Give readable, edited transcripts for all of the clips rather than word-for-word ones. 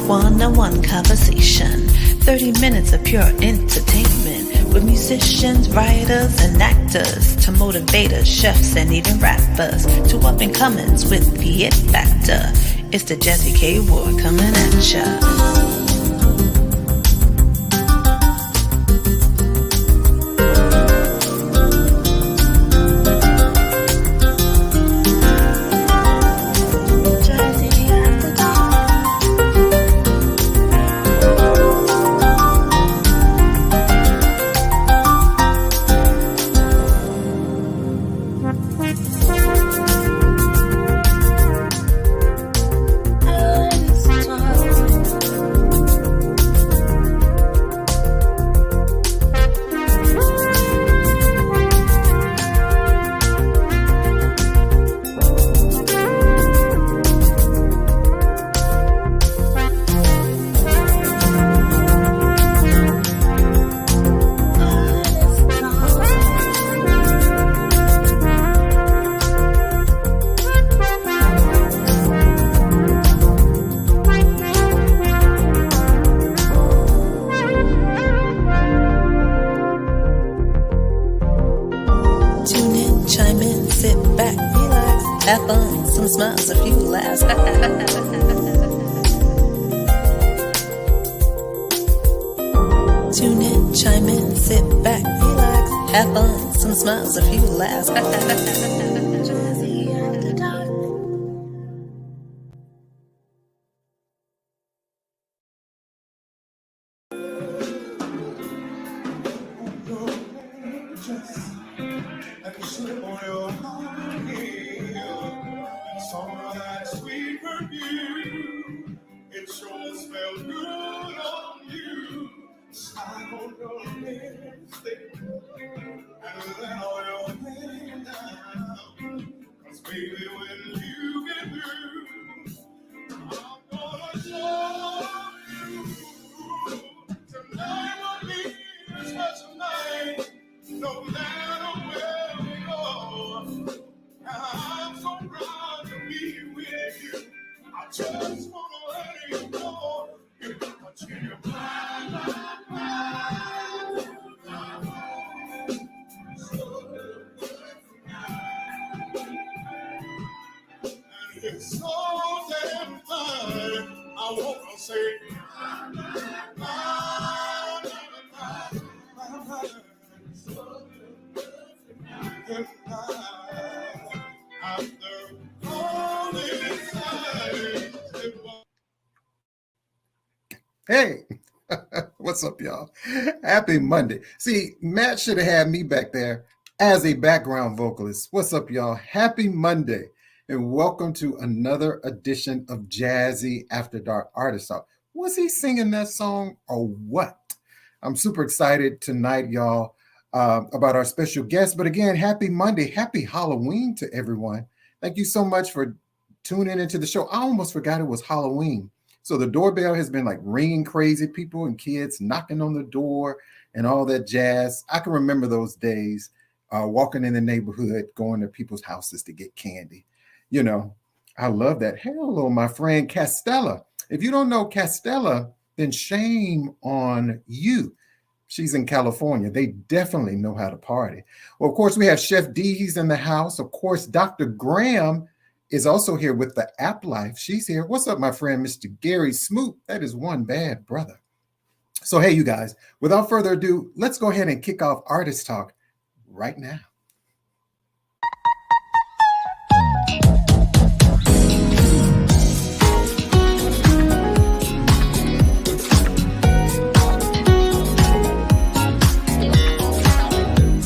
one-on-one conversation. 30 minutes of pure entertainment with musicians, writers, and actors to motivators, chefs, and even rappers to up-and-comings with the it factor. It's the Jazzy K Ward coming at ya. Have fun, some smiles, a few laughs. Tune in, chime in, sit back, relax. Have fun, some smiles, a few laughs. Jazzy After Dark. It's so damn fine. I want to say, Hey, what's up, y'all? Happy Monday. See, Matt should have had me back there as a background vocalist. What's up, y'all? Happy Monday, and welcome to another edition of Jazzy After Dark Artist Talk. Was he singing that song or what? I'm super excited tonight, y'all, about our special guest. But again, happy Monday. Happy Halloween to everyone. Thank you so much for tuning into the show. I almost forgot it was Halloween. So the doorbell has been like ringing crazy, people and kids knocking on the door and all that jazz. I can remember those days walking in the neighborhood, going to people's houses to get candy. You know, I love that. Hello, my friend Castella. If you don't know Castella, then shame on you. She's in California. They definitely know how to party. Well, of course, we have Chef D. He's in the house. Of course, Dr. Graham is also here with the App Life. She's here. What's up, my friend, Mr. Gary Smoot? That is one bad brother. So, hey, you guys, without further ado, let's go ahead and kick off Artist Talk right now.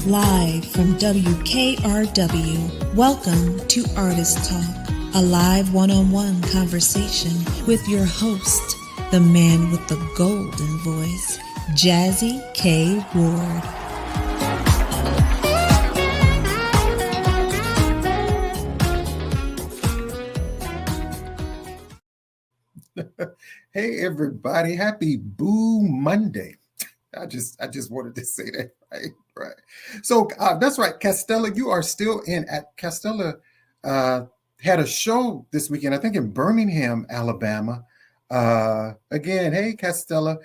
Live from WKRW, welcome to Artist Talk, a live one-on-one conversation with your host, the man with the golden voice, Jazzy K. Ward. Hey, everybody. Happy Boo Monday. I just wanted to say that, right. So that's right, Castella, you are still in at Castella had a show this weekend, I think in Birmingham, Alabama, Again, hey, Castella.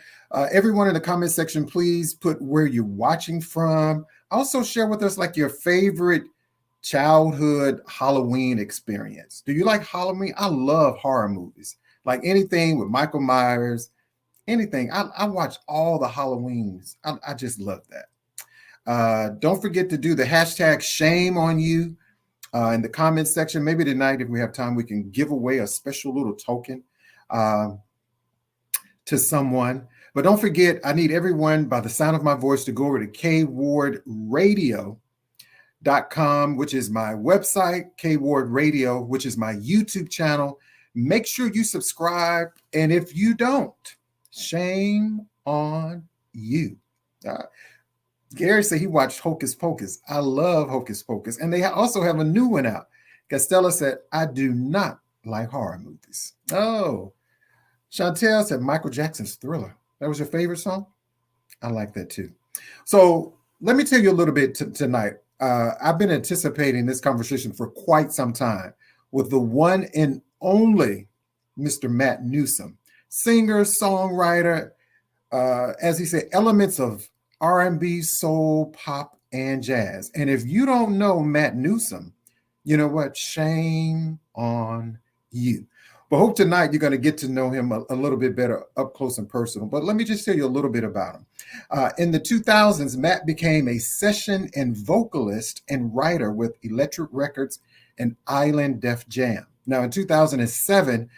Everyone in the comment section, please put where you're watching from. Also share with us like your favorite childhood Halloween experience. Do you like Halloween? I love horror movies. Like anything with Michael Myers, anything. I watch all the Halloweens. I just love that. Don't forget to do the hashtag shame on you in the comments section. Maybe tonight, if we have time, we can give away a special little token to someone. But don't forget, I need everyone by the sound of my voice to go over to kwardradio.com, which is my website, Kward Radio, which is my YouTube channel. Make sure you subscribe. And if you don't, shame on you. Gary said he watched Hocus Pocus. I love Hocus Pocus. And they also have a new one out. Castella said, I do not like horror movies. Oh, Chantel said Michael Jackson's Thriller. That was your favorite song? I like that too. So let me tell you a little bit tonight. I've been anticipating this conversation for quite some time with the one and only Mr. Matt Newsome, singer, songwriter, as he said, elements of R&B, soul, pop, and jazz. And if you don't know Matt Newsome, you know what? Shame on you. But hope tonight you're going to get to know him a little bit better up close and personal. But let me just tell you a little bit about him. In the 2000s, Matt became a session and vocalist and writer with Electric Records and Island Def Jam. Now, in 2007,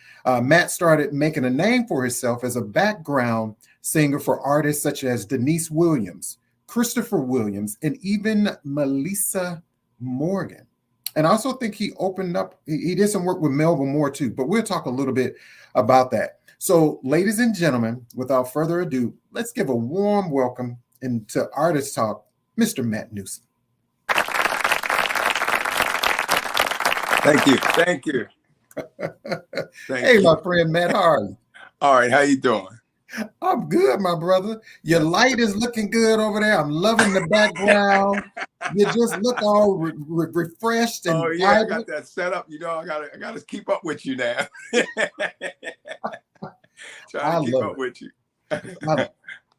Matt started making a name for himself as a background singer for artists such as Denise Williams, Christopher Williams, and even Melissa Morgan. And I also think he opened up, he did some work with Melba Moore too, but we'll talk a little bit about that. So, ladies and gentlemen, without further ado, let's give a warm welcome into Artist Talk, Mr. Matt Newsome. Thank you. Thank you. Hey, my friend Matt, how are you? All right, how you doing? I'm good, my brother. Your light is looking good over there. I'm loving the background. You just look all refreshed and I got that set up. You know, I gotta keep up with you now. Trying to keep up with you.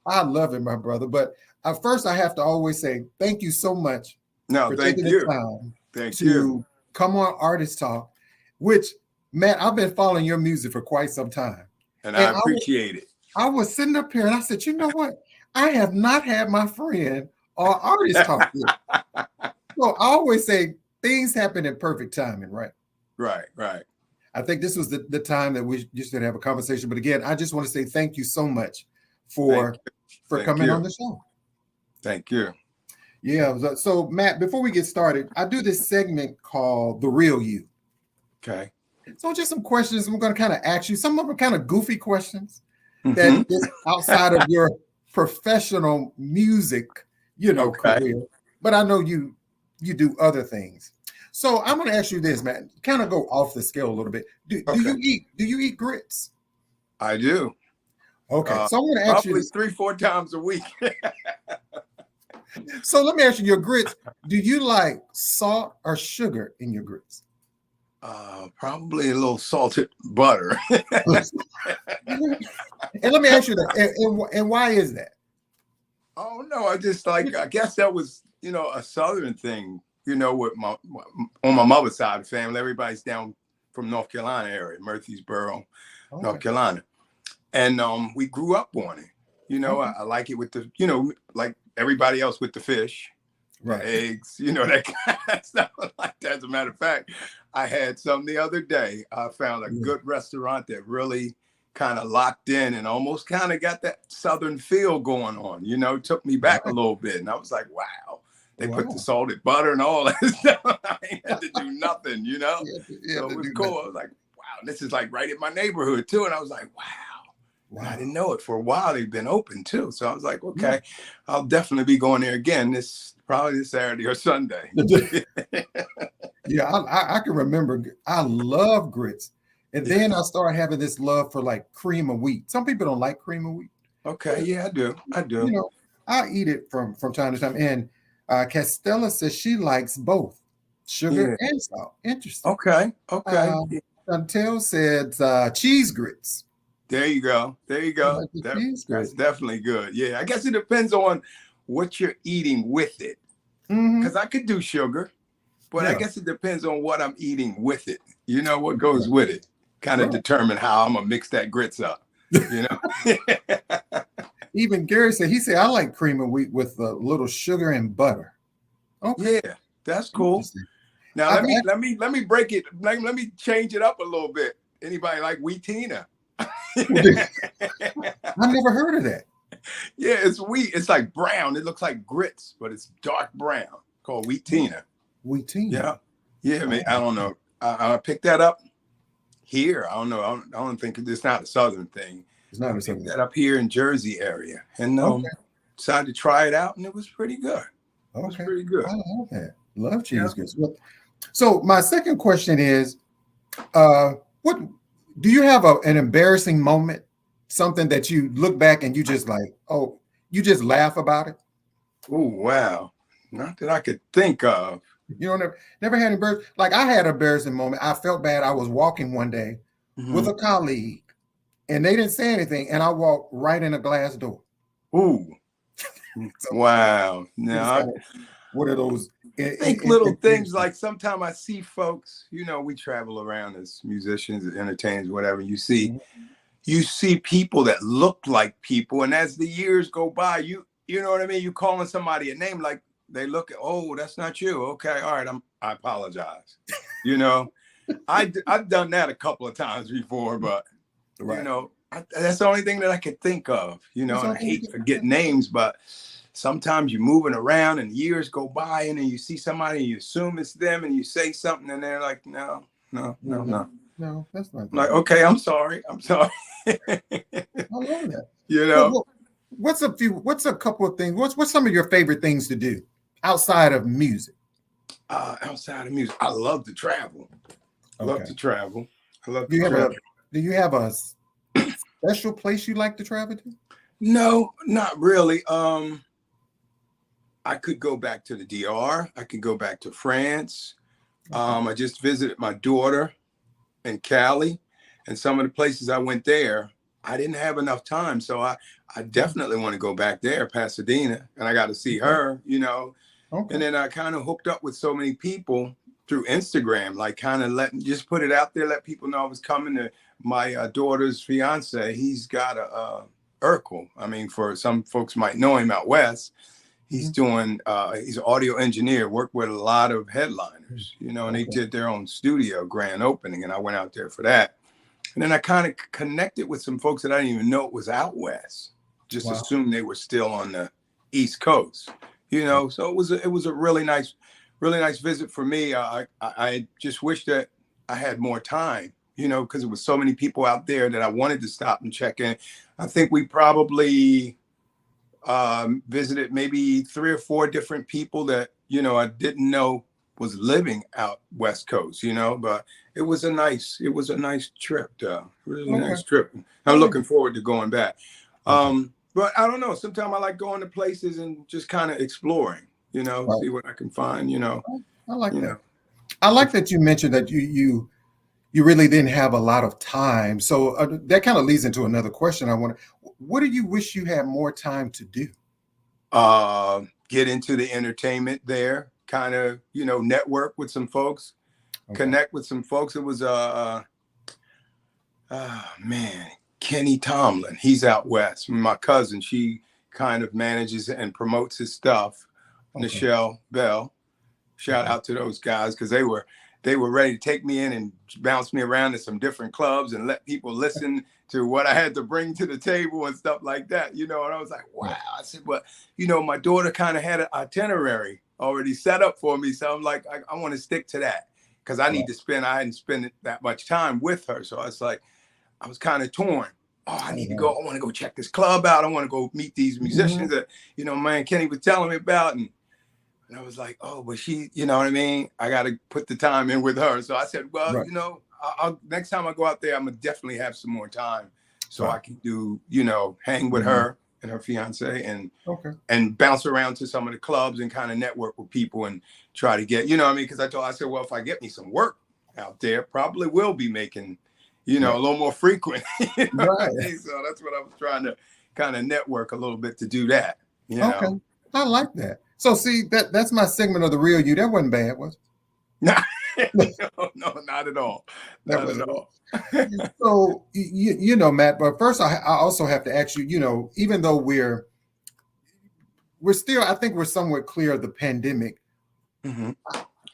I love it, my brother. But first, I have to always say thank you so much. No, thank you. The time to come on Artist Talk, which, Matt, I've been following your music for quite some time. And I appreciate it. I was sitting up here and I said, you know what? I have not had my friend or Artist Talk yet. So I always say things happen in perfect timing, right? Right. I think this was the time that we just should have a conversation. But again, I just want to say thank you so much for coming on the show. Thank you. Yeah. So Matt, before we get started, I do this segment called The Real You. Okay. So just some questions we're going to kind of ask you. Some of them are kind of goofy questions that is outside of your professional music, career. But I know you do other things. So I'm going to ask you this, Matt. Kind of go off the scale a little bit. Do you eat grits? I do. Okay. So I'm going to ask you probably 3-4 times a week. So let me ask you, your grits, do you like salt or sugar in your grits? Probably a little salted butter. And let me ask you that. And why is that? Oh no, I guess that was, a Southern thing, with on my mother's side of the family. Everybody's down from North Carolina area, Murfreesboro, North Carolina. And we grew up on it. I like it with the, like everybody else with the fish. Right. Eggs, that kind of stuff like that. As a matter of fact, I had some the other day. I found a good restaurant that really kind of locked in and almost kind of got that Southern feel going on, took me back a little bit. And I was like, wow, they put the salted butter and all that stuff. I ain't had to do nothing, so it was cool. I was like, wow, this is like right in my neighborhood too. And I was like, wow. And I didn't know it for a while. They've been open too. So I was like, okay, I'll definitely be going there again probably this Saturday or Sunday. Yeah, I can remember. I love grits. And then I started having this love for like cream of wheat. Some people don't like cream of wheat. Okay, yeah, I do. I eat it from time to time. And Castella says she likes both sugar and salt. Interesting. Okay. Chantel said cheese grits. There you go. There you I go. like the cheese That's grits. definitely good. Yeah, I guess it depends on what you're eating with it. Mm-hmm. Because I could do sugar, but I Yeah. guess it depends on what I'm eating with it. You know, what goes with it. Kind of Right. determine how I'm gonna mix that grits up. You know. Even Gary said, he said, I like cream of wheat with a little sugar and butter. Okay. Yeah, that's cool. Interesting. Now I've let me break it. Let me change it up a little bit. Anybody like wheatina? I never heard of that. Yeah, it's wheat. It's like brown. It looks like grits, but it's dark brown. Called wheatina. Wheatina. Yeah, yeah, man. I don't know. I picked that up here. I don't know. I don't think it's not a southern thing. It's not I a picked southern. that up here in Jersey area, and Okay. decided to try it out, and it was pretty good. It was Okay. pretty good. I love that. Love cheese grits. Well, so my second question is, what do you have an embarrassing moment? Something that you look back and you just like, oh, you just laugh about it? Oh wow! Not that I could think of. You know, never had embarrassing. Like I had an embarrassing moment. I felt bad. I was walking one day with a colleague, and they didn't say anything, and I walked right in a glass door. Ooh, So wow! it was Now kind of one of those. think little things like sometimes I see folks, you know, we travel around as musicians, entertainers, whatever. You see people that look like people, and as the years go by, you know what I mean. You calling somebody a name, like they look at, oh, that's not you. Okay, all right, I apologize. You know, I've done that a couple of times before, but you know, that's the only thing that I could think of. You know, and I hate to forget names, but sometimes you're moving around and years go by, and then you see somebody and you assume it's them, and you say something, and they're like, no, that's not. I'm like, okay, I'm sorry. I love that. You know, Well, what's a couple of things? What's some of your favorite things to do outside of music? outside of music, I love to travel. I love to travel. I love Do to travel. do you have a special place you like to travel to? No, not really. I could go back to the DR. I could go back to France. I just visited my daughter in Cali, and some of the places I went there, I didn't have enough time. So I definitely want to go back there, Pasadena, and I got to see her, you know. Okay. And then I kind of hooked up with so many people through Instagram, like kind of just put it out there, let people know I was coming to my daughter's fiance. He's got a Urkel. I mean, for some folks might know him out west. He's doing, he's an audio engineer, worked with a lot of headliners, you know, and they did their own studio grand opening. And I went out there for that. And then I kind of connected with some folks that I didn't even know it was out west. Just assumed they were still on the East Coast, you know. So it was a really nice visit for me. I just wish that I had more time, you know, because there was so many people out there that I wanted to stop and check in. I think we probably visited maybe 3 or 4 different people that, you know, I didn't know was living out West Coast, you know, but it was a nice trip, really nice trip. I'm looking forward to going back. But I don't know, sometimes I like going to places and just kind of exploring, you know, see what I can find, you know. I like that. I like that you mentioned that you really didn't have a lot of time. So that kind of leads into another question. What do you wish you had more time to do? Get into the entertainment there, kind of, you know, network with some folks, connect with some folks. It was man, Kenny Tomlin. He's out west. My cousin, she kind of manages and promotes his stuff. Nichelle Bell. Shout out to those guys, because they were ready to take me in and bounce me around to some different clubs and let people listen to what I had to bring to the table and stuff like that, you know. And I was like, wow. I said, but, you know, my daughter kind of had an itinerary already set up for me. So I'm like, I want to stick to that, because I hadn't spent that much time with her. So I was like, I was kind of torn. Oh, I need to go. I want to go check this club out. I want to go meet these musicians that, you know, man, Kenny was telling me about. And I was like, oh, but she, you know what I mean? I got to put the time in with her. So I said, well, you know, I'll next time I go out there, I'm going to definitely have some more time so I can do, you know, hang with her and her fiance and bounce around to some of the clubs and kind of network with people and try to get, you know what I mean? Because I said, well, if I get me some work out there, probably will be making, you know, Right. a little more frequent. You know what I Right. mean? So that's what I was trying to kind of network a little bit to do that, you Okay. know. I like that. So see, that's my segment of the real you. That wasn't bad, was No, it? no, not at all. That Not at wasn't bad. all. So you know, Matt, but first I also have to ask you, you know, even though we're still, I think we're somewhat clear of the pandemic. Mhm.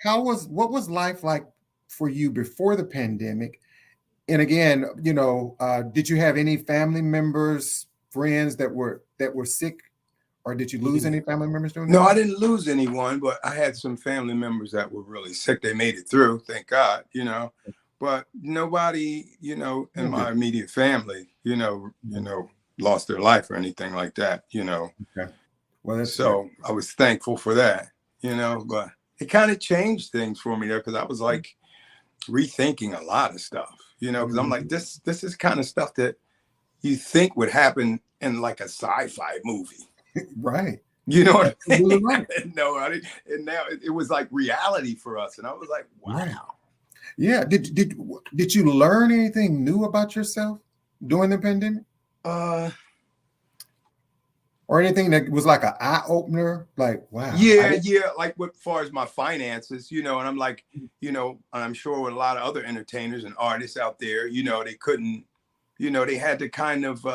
What was life like for you before the pandemic? And again, you know, did you have any family members, friends that were sick, or did you lose Yeah. any family members during No, that I time? didn't lose anyone, but I had some family members that were really sick. They made it through, thank God, you know. But nobody, you know, in Oh, my good. immediate family, lost their life or anything like that, you know. Okay. Well, that's good. So I was thankful for that, you know, but it kind of changed things for me there because I was like rethinking a lot of stuff, you know, because I'm like, Mhm. this is kind of stuff that you think would happen in like a sci-fi movie. Right. You know what I Absolutely mean? right. No, I didn't. And now it was like reality for us. And I was like, Right. wow. Yeah. Did you learn anything new about yourself during the pandemic? Uh, Or anything that was like an eye opener? Like, wow, I yeah, didn't. yeah. Like with far as my finances, you know, and I'm like, you know, and I'm sure with a lot of other entertainers and artists out there, you know, they couldn't, you know, they had to kind of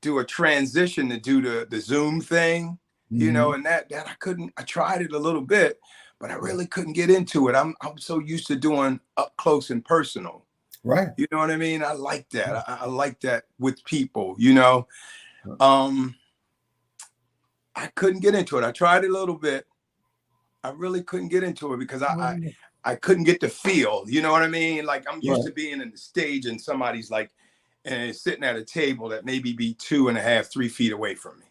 do a transition to do the Zoom thing, you know, Mhm. and that I couldn't. I tried it a little bit, but I really couldn't get into it. I'm so used to doing up close and personal. Right. You know what I mean? I like that. I like that with people, you know. Right. Um, I couldn't get into it. I tried it a little bit. I really couldn't get into it because I couldn't get the feel. You know what I mean? Like I'm used Right. to being in the stage and somebody's like and sitting at a table that maybe be 2.5, 3 feet away from me.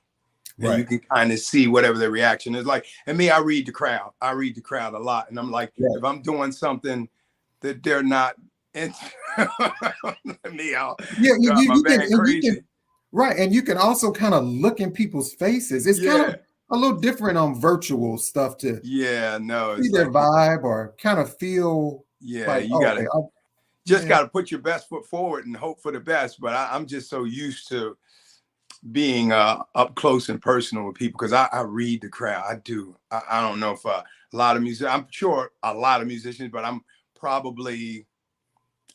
And you Right. can kind of see whatever the reaction is like. And me, I read the crowd. I read the crowd a lot. And I'm like, Right. if I'm doing something that they're not into me, I'll Yeah, drive my you can, van and you can, crazy. right, and you can also kind of look in people's faces. It's kind of Yeah. a little different on virtual stuff to Yeah, no, see it's their like, vibe or kind of feel yeah, like, you oh, gotta okay, oh, just yeah, gotta put your best foot forward and hope for the best. But I'm just so used to being up close and personal with people because I read the crowd. I do. I don't know if a lot of music. I'm sure a lot of musicians, but I'm probably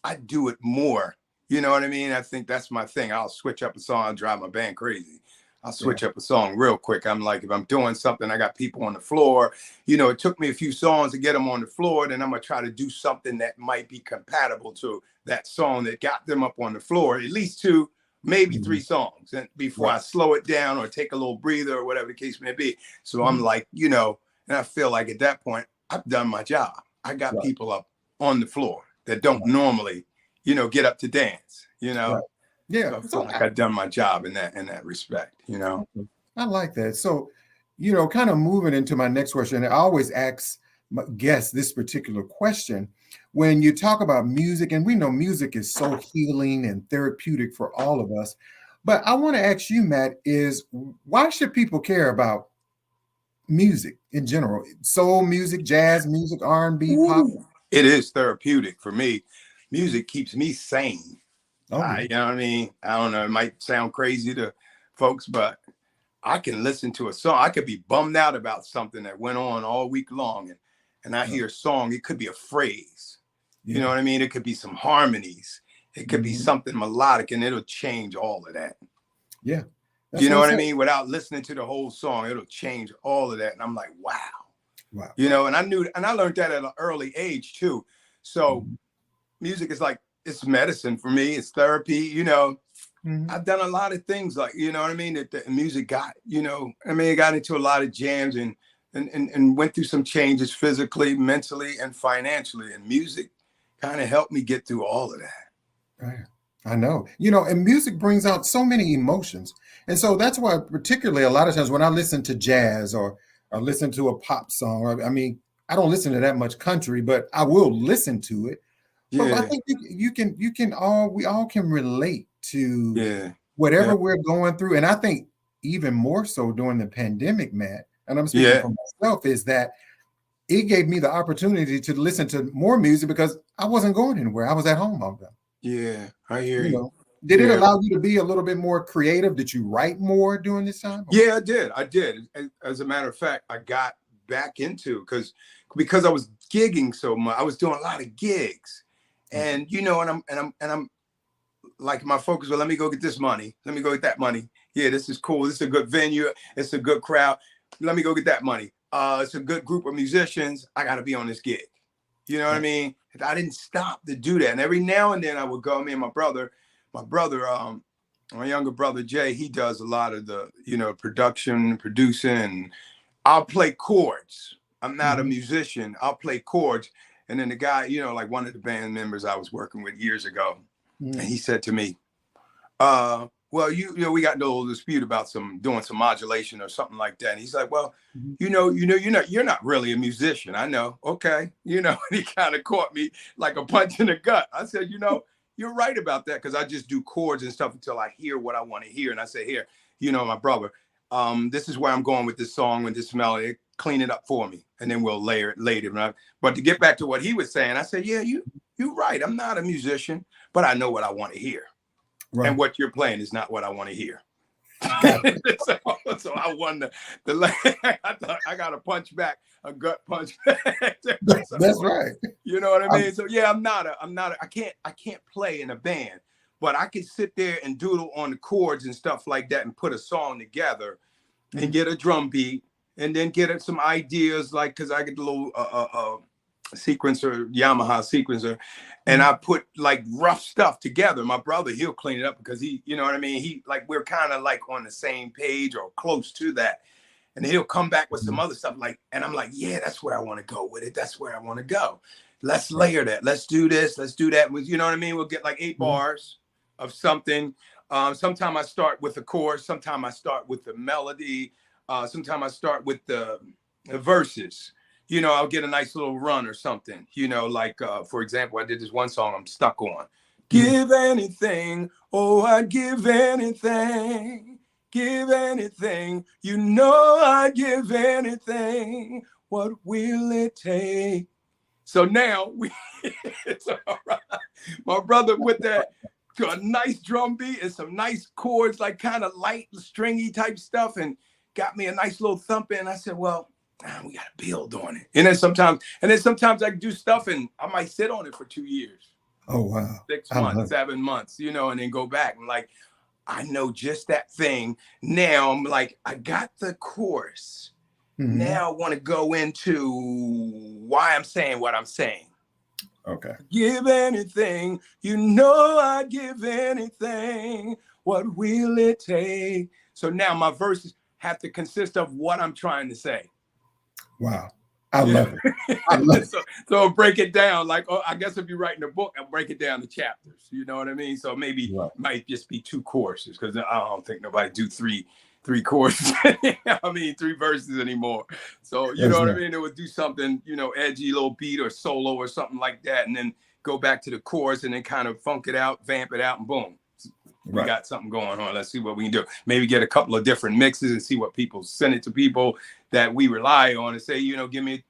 I do it more. You know what I mean? I think that's my thing. I'll switch up a song, I'll drive my band crazy. I'll yeah, switch up a song real quick. I'm like, if I'm doing something, I got people on the floor. You know, it took me a few songs to get them on the floor. Then I'm gonna try to do something that might be compatible to that song that got them up on the floor. At least two, maybe mhm, three songs, and before right, I slow it down or take a little breather or whatever the case may be. So I'm mhm, like, you know, and I feel like at that point, I've done my job. I got right, people up on the floor that don't right, normally, you know, get up to dance, you right. know. Yeah, So I feel so like I've done my job in that respect, you know. I like that. So, you know, kind of moving into my next question, I always ask my guests this particular question. When you talk about music, and we know music is so healing and therapeutic for all of us, but I want to ask you, Matt, is why should people care about music in general? Soul music, jazz music, R&B, pop? Ooh. It is therapeutic for me. Music keeps me sane. Oh, yeah. You know what I mean? I don't know. It might sound crazy to folks, but I can listen to a song. I could be bummed out about something that went on all week long, and I Yeah. hear a song. It could be a phrase. You know Yeah. what I mean? It could be some harmonies. It could be Mhm. something melodic, and it'll change all of that. Yeah. That's You what know I'm what I saying. mean? Without listening to the whole song, it'll change all of that. And I'm like, wow. Wow. You know, and I learned that at an early age too. So Mhm. music is like, it's medicine for me. It's therapy. You know, Mhm. I've done a lot of things like, you know what I mean? That the music got, you know, I mean, it got into a lot of jams and went through some changes physically, mentally, and financially. And music kind of helped me get through all of that. Right. I know. You know, and music brings out so many emotions. And so that's why, particularly a lot of times when I listen to jazz or listen to a pop song, or, I mean, I don't listen to that much country, but I will listen to it. But I Yeah, think you can all we all can relate to yeah, whatever yeah, we're going through. And I think even more so during the pandemic, Matt, and I'm speaking yeah. for myself, is that it gave me the opportunity to listen to more music because I wasn't going anywhere. I was at home all the time. Yeah, I hear You you. know, did it Yeah. allow you to be a little bit more creative? Did you write more during this time? Yeah, I did. I did. As a matter of fact, I got back into because I was gigging so much. I was doing a lot of gigs, Okay. and I'm like my focus was, let me go get this money. Let me go get that money. Yeah, this is cool. This is a good venue. It's a good crowd. Let me go get that money. It's a good group of musicians. I got to be on this gig. You know what I mean? I didn't stop to do that. And every now and then I would go. Me and my brother, my younger brother Jay, he does a lot of the production, producing. And I'll play chords. I'm not a musician. I'll play chords. And then the guy, like one of the band members I was working with years ago, and he said to me, well, we got into a little dispute about doing some modulation or something like that. And he's like, well, you're not really a musician. I know. Okay. And he kind of caught me like a punch in the gut. I said, you're right about that. Cause I just do chords and stuff until I hear what I want to hear. And I say, here, my brother, this is where I'm going with this song and this melody, clean it up for me. And then we'll layer it later. But to get back to what he was saying, I said, yeah, you're right. I'm not a musician, but I know what I want to hear. Right. And what you're playing is not what I want to hear. so I won I thought I got a punch back, a gut punch back. That's right. You know what I mean? So yeah, I can't play in a band, but I can sit there and doodle on the chords and stuff like that and put a song together and get a drum beat and then get some ideas, like, cause I get a little sequencer, Yamaha sequencer, and I put like rough stuff together. My brother, he'll clean it up because he, you know what I mean? He we're kind of like on the same page or close to that. And he'll come back with some other stuff and I'm like, yeah, that's where I want to go with it. That's where I want to go. Let's layer that. Let's do this. Let's do that. You know what I mean? We'll get like 8 bars of something. Sometimes I start with the chorus. Sometimes I start with the melody. Sometimes I start with the verses. I'll get a nice little run or something, like, for example, I did this one song I'm stuck on. Give anything, oh, I'd give anything, give anything, I'd give anything, what will it take? So now it's all right. My brother with that, a nice drum beat and some nice chords, like kind of light, stringy type stuff, and got me a nice little thump in. I said, well, we got to build on it. And then sometimes I do stuff and I might sit on it for 2 years. Oh, wow. 6 months, 7 months, and then go back and like, I know just that thing. Now I'm like, I got the chorus. Now I want to go into why I'm saying what I'm saying. Okay. Give anything, I'd give anything. What will it take? So now my verses have to consist of what I'm trying to say. Wow. I love it. I love it. So I'll break it down. Like, I guess if you're writing a book, I'll break it down to chapters. You know what I mean? So maybe it might just be 2 courses, because I don't think nobody do three courses. I mean, 3 verses anymore. So, you know what I mean? It would do something, edgy, little beat or solo or something like that. And then go back to the chorus and then kind of funk it out, vamp it out, and boom. We got something going on. Let's see what we can do. Maybe get a couple of different mixes and see what people send it to people that we rely on and say, give me,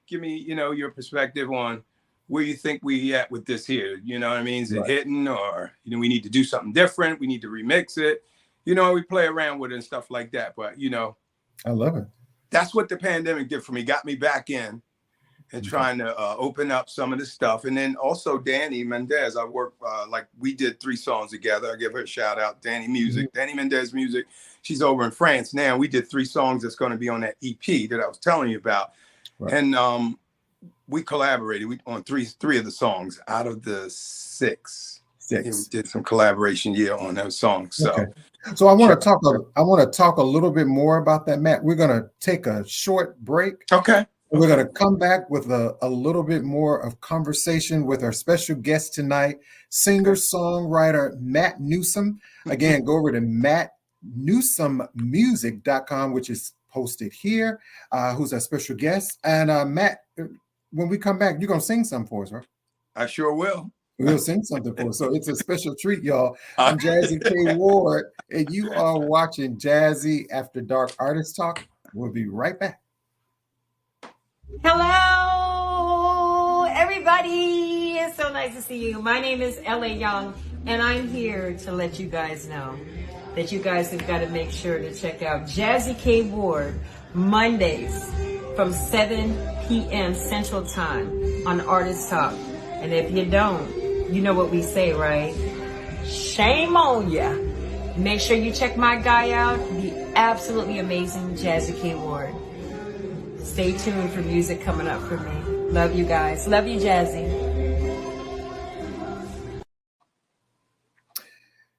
your perspective on where you think we at with this here. You know what I mean? Is it hitting, or, we need to do something different. We need to remix it. We play around with it and stuff like that. But, I love it. That's what the pandemic did for me. Got me back in and trying to open up some of the stuff. And then also Danny Mendez, I work, like we did 3 songs together. I give her a shout out, Danny Music, Danny Mendez Music. She's over in France now. We did 3 songs that's going to be on that EP that I was telling you about. And we collaborated on three of the songs out of the 6. Yeah, we did some collaboration on those songs. So I want to talk a little bit more about that, Matt. We're going to take a short break. Okay. We're going to come back with a little bit more of conversation with our special guest tonight, singer-songwriter Matt Newsome. Again, go over to mattnewsomemusic.com, which is posted here, who's our special guest. And Matt, when we come back, you're going to sing something for us, right? I sure will. We'll sing something for us. So it's a special treat, y'all. I'm Jazzie K. Ward, and you are watching Jazzie After Dark Artist Talk. We'll be right back. Hello, everybody. It's so nice to see you. My name is L.A. Young, And I'm here to let you guys know that you guys have got to make sure to check out Jazzy K Ward Mondays from 7 p.m. Central Time on Artist Talk. And if you don't, you know what we say, right? Shame on ya. Make sure you check my guy out, the absolutely amazing Jazzy K Ward. Stay tuned for music coming up for me. Love you guys. Love you, Jazzy.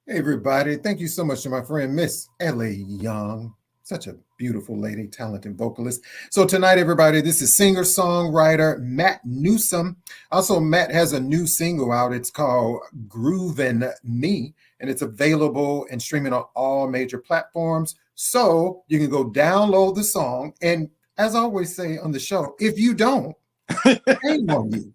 Hey, everybody. Thank you so much to my friend, Miss Ellie Young. Such a beautiful lady, talented vocalist. So tonight, everybody, this is singer-songwriter Matt Newsome. Also, Matt has a new single out. It's called Groovin' Me, and it's available and streaming on all major platforms. So you can go download the song. And as I always say on the show, if you don't, shame on you.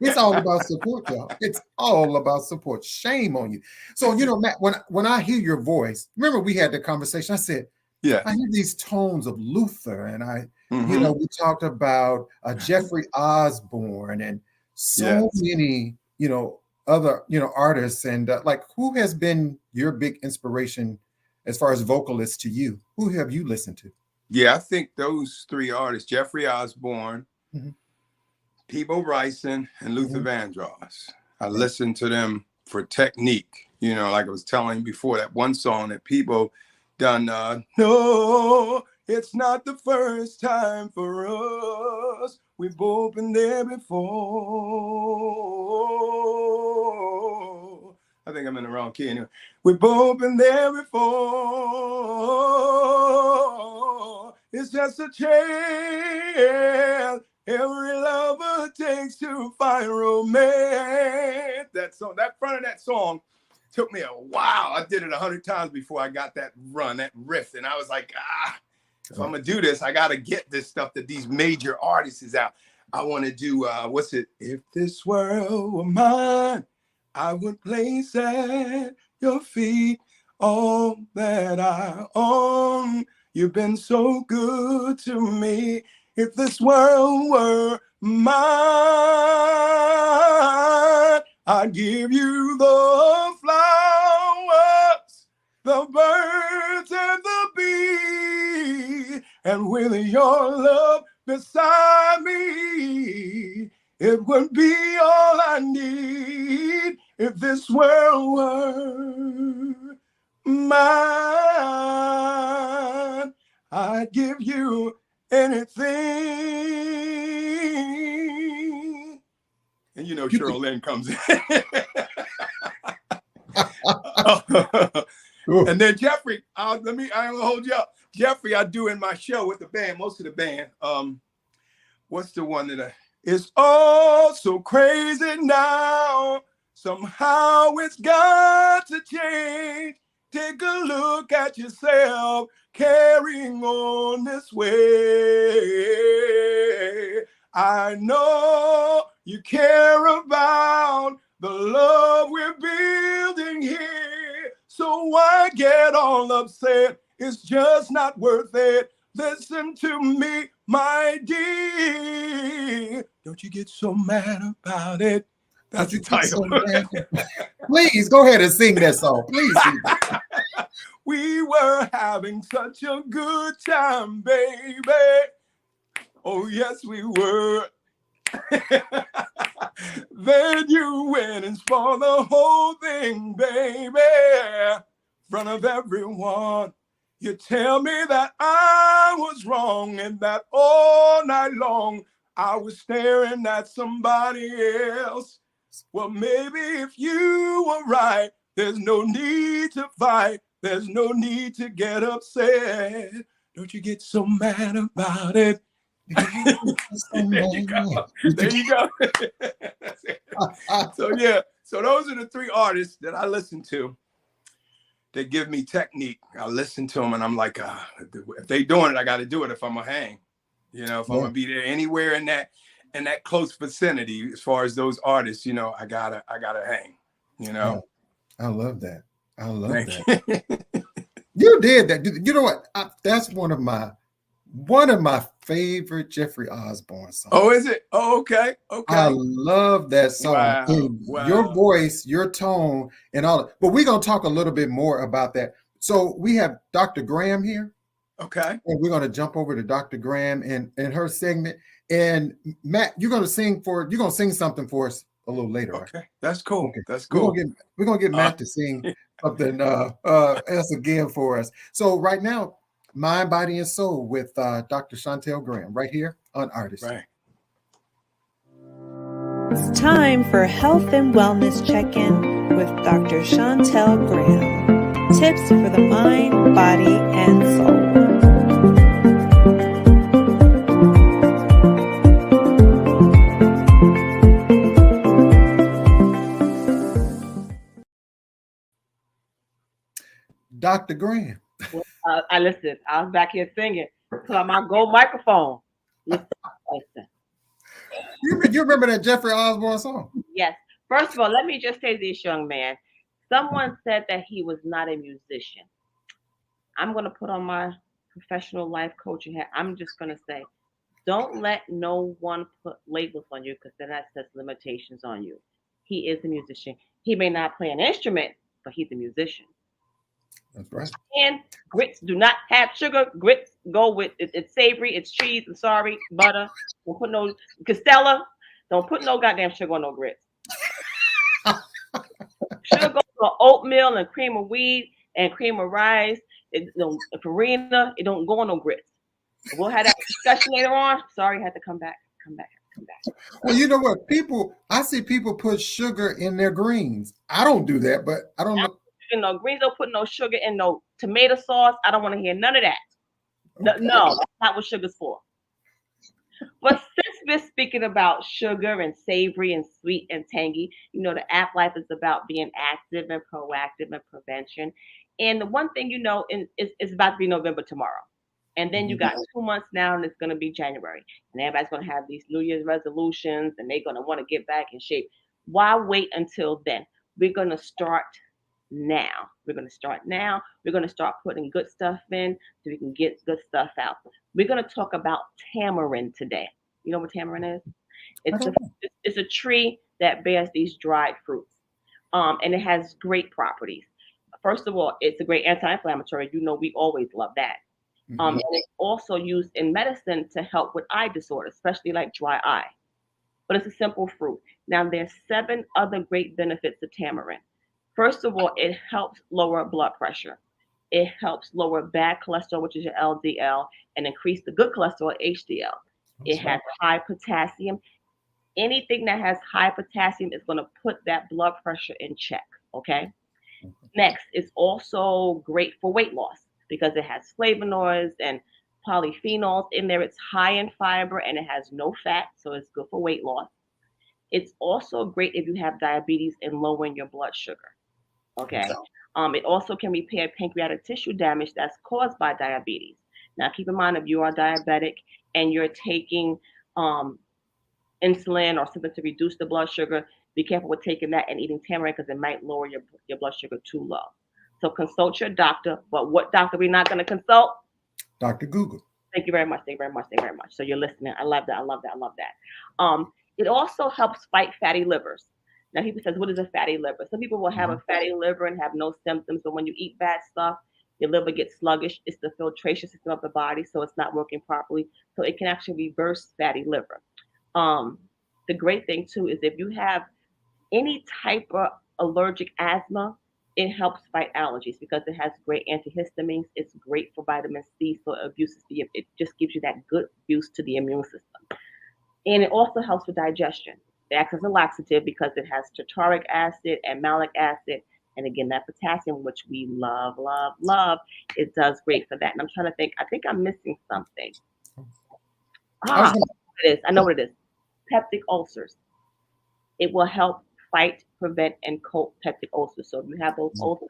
It's all about support, y'all. It's all about support. Shame on you. So, you know, Matt, when I hear your voice, remember we had the conversation, I said, Yeah. I hear these tones of Luther, and you know, we talked about Jeffrey Osborne and so many, you know, other, you know, artists, and like, who has been your big inspiration as far as vocalists to you? Who have you listened to? Yeah, I think those three artists, Jeffrey Osborne, Peebo Bryson, and Luther Vandross. I listened to them for technique. You know, like I was telling you before, that one song that Peebo done, no, it's not the first time for us. We've both been there before. I think I'm in the wrong key anyway. We've both been there before. It's just a chance every lover takes to find romance. That song, that front of that song took me a while. I did it 100 times before I got that run, that riff. And I was like, if I'm going to do this, I got to get this stuff that these major artists is out. I want to do, what's it? If this world were mine, I would place at your feet all that I own. You've been so good to me. If this world were mine, I'd give you the flowers, the birds, and the bees. And with your love beside me, it would be all I need. If this world were mine, I'd give you anything. And you know, Cheryl Lynn comes in. And then Jeffrey, I don't hold you up. Jeffrey, I do in my show with the band, most of the band. What's the one that it's all so crazy now. Somehow it's got to change. Take a look at yourself, carrying on this way. I know you care about the love we're building here. So why get all upset? It's just not worth it. Listen to me, my dear. Don't you get so mad about it. That's the title. Please go ahead and sing that song. Please. We were having such a good time, baby. Oh, yes, we were. Then you went and spoiled the whole thing, baby. In front of everyone. You tell me that I was wrong and that all night long I was staring at somebody else. Well, maybe if you were right, there's no need to fight. There's no need to get upset. Don't you get so mad about it. There you go. There you go. So, yeah. So those are the three artists that I listen to. They give me technique. I listen to them and I'm like, if they doing it, I got to do it if I'm going to hang. You know, if I'm going to be there anywhere in that close vicinity, as far as those artists, you know, I gotta hang, you know. I love that. I love that. You did that. You know what? That's one of my favorite Jeffrey Osborne song. Oh, is it? Oh, okay. I Okay. love that song. Wow. And Wow. your voice, your tone, and all that. But we're going to talk a little bit more about that. So we have Dr. Graham here. Okay. And we're going to jump over to Dr. Graham and her segment. And Matt, you're going to sing something for us a little later. Okay. Right? That's cool. Okay. That's cool. We're gonna get Matt to sing something else again for us. So right now, Mind, Body, and Soul with Dr. Chantel Graham right here on Artist. Right. It's time for Health and Wellness Check-In with Dr. Chantel Graham. Tips for the mind, body, and soul. Dr. Graham. I listen. I was back here singing. Put on my gold microphone. Listen. You remember that Jeffrey Osborne song? Yes. First of all, let me just say to this young man. Someone said that he was not a musician. I'm going to put on my professional life coaching hat. I'm just going to say, don't let no one put labels on you, because then that sets limitations on you. He is a musician. He may not play an instrument, but he's a musician. That's right. And grits do not have sugar. Grits go with it's savory, it's cheese. I'm sorry, butter. Don't put no Castella. Don't put no goddamn sugar on no grits. Sugar goes to oatmeal and cream of wheat and cream of rice. Farina. It don't go on no grits. We'll have that discussion later on. Sorry, I had to come back. Well, you know what? I see people put sugar in their greens. I don't do that, but I don't know. Greens don't put no sugar in no tomato sauce. I don't want to hear none of that. Okay. No, that's not what sugar's for. But since we're speaking about sugar and savory and sweet and tangy, the app life is about being active and proactive and prevention. And the one thing it's about to be November tomorrow. And then you got 2 months now, and it's going to be January. And everybody's going to have these New Year's resolutions, and they're going to want to get back in shape. Why wait until then? We're going to start now. We're going to start putting good stuff in so we can get good stuff out. We're going to talk about tamarind today. You know what tamarind is? It's a tree that bears these dried fruits, and it has great properties. First of all, it's a great anti-inflammatory. We always love that. And it's also used in medicine to help with eye disorders, especially like dry eye. But it's a simple fruit. Now, there's 7 other great benefits of tamarind. First of all, it helps lower blood pressure. It helps lower bad cholesterol, which is your LDL, and increase the good cholesterol, HDL. It has high potassium. Anything that has high potassium is going to put that blood pressure in check, okay? Next, it's also great for weight loss because it has flavonoids and polyphenols in there. It's high in fiber and it has no fat, so it's good for weight loss. It's also great if you have diabetes and lowering your blood sugar. Okay. It also can repair pancreatic tissue damage that's caused by diabetes. Now, keep in mind, if you are diabetic and you're taking insulin or something to reduce the blood sugar, be careful with taking that and eating tamarind because it might lower your blood sugar too low. So consult your doctor. But what doctor we're not going to consult? Dr. Google. Thank you very much. So you're listening. I love that. It also helps fight fatty livers. Now, people says, what is a fatty liver? Some people will have a fatty liver and have no symptoms, but when you eat bad stuff, your liver gets sluggish. It's the filtration system of the body, so it's not working properly. So it can actually reverse fatty liver. The great thing, too, is if you have any type of allergic asthma, it helps fight allergies because it has great antihistamines. It's great for vitamin C, so it just gives you that good boost to the immune system. And it also helps with digestion. It acts as a laxative because it has tartaric acid and malic acid. And again, that potassium, which we love, it does great for that. And I'm trying to think, I think I'm missing something. I know what it is. Peptic ulcers. It will help fight, prevent, and coat peptic ulcers. So if you have those ulcers,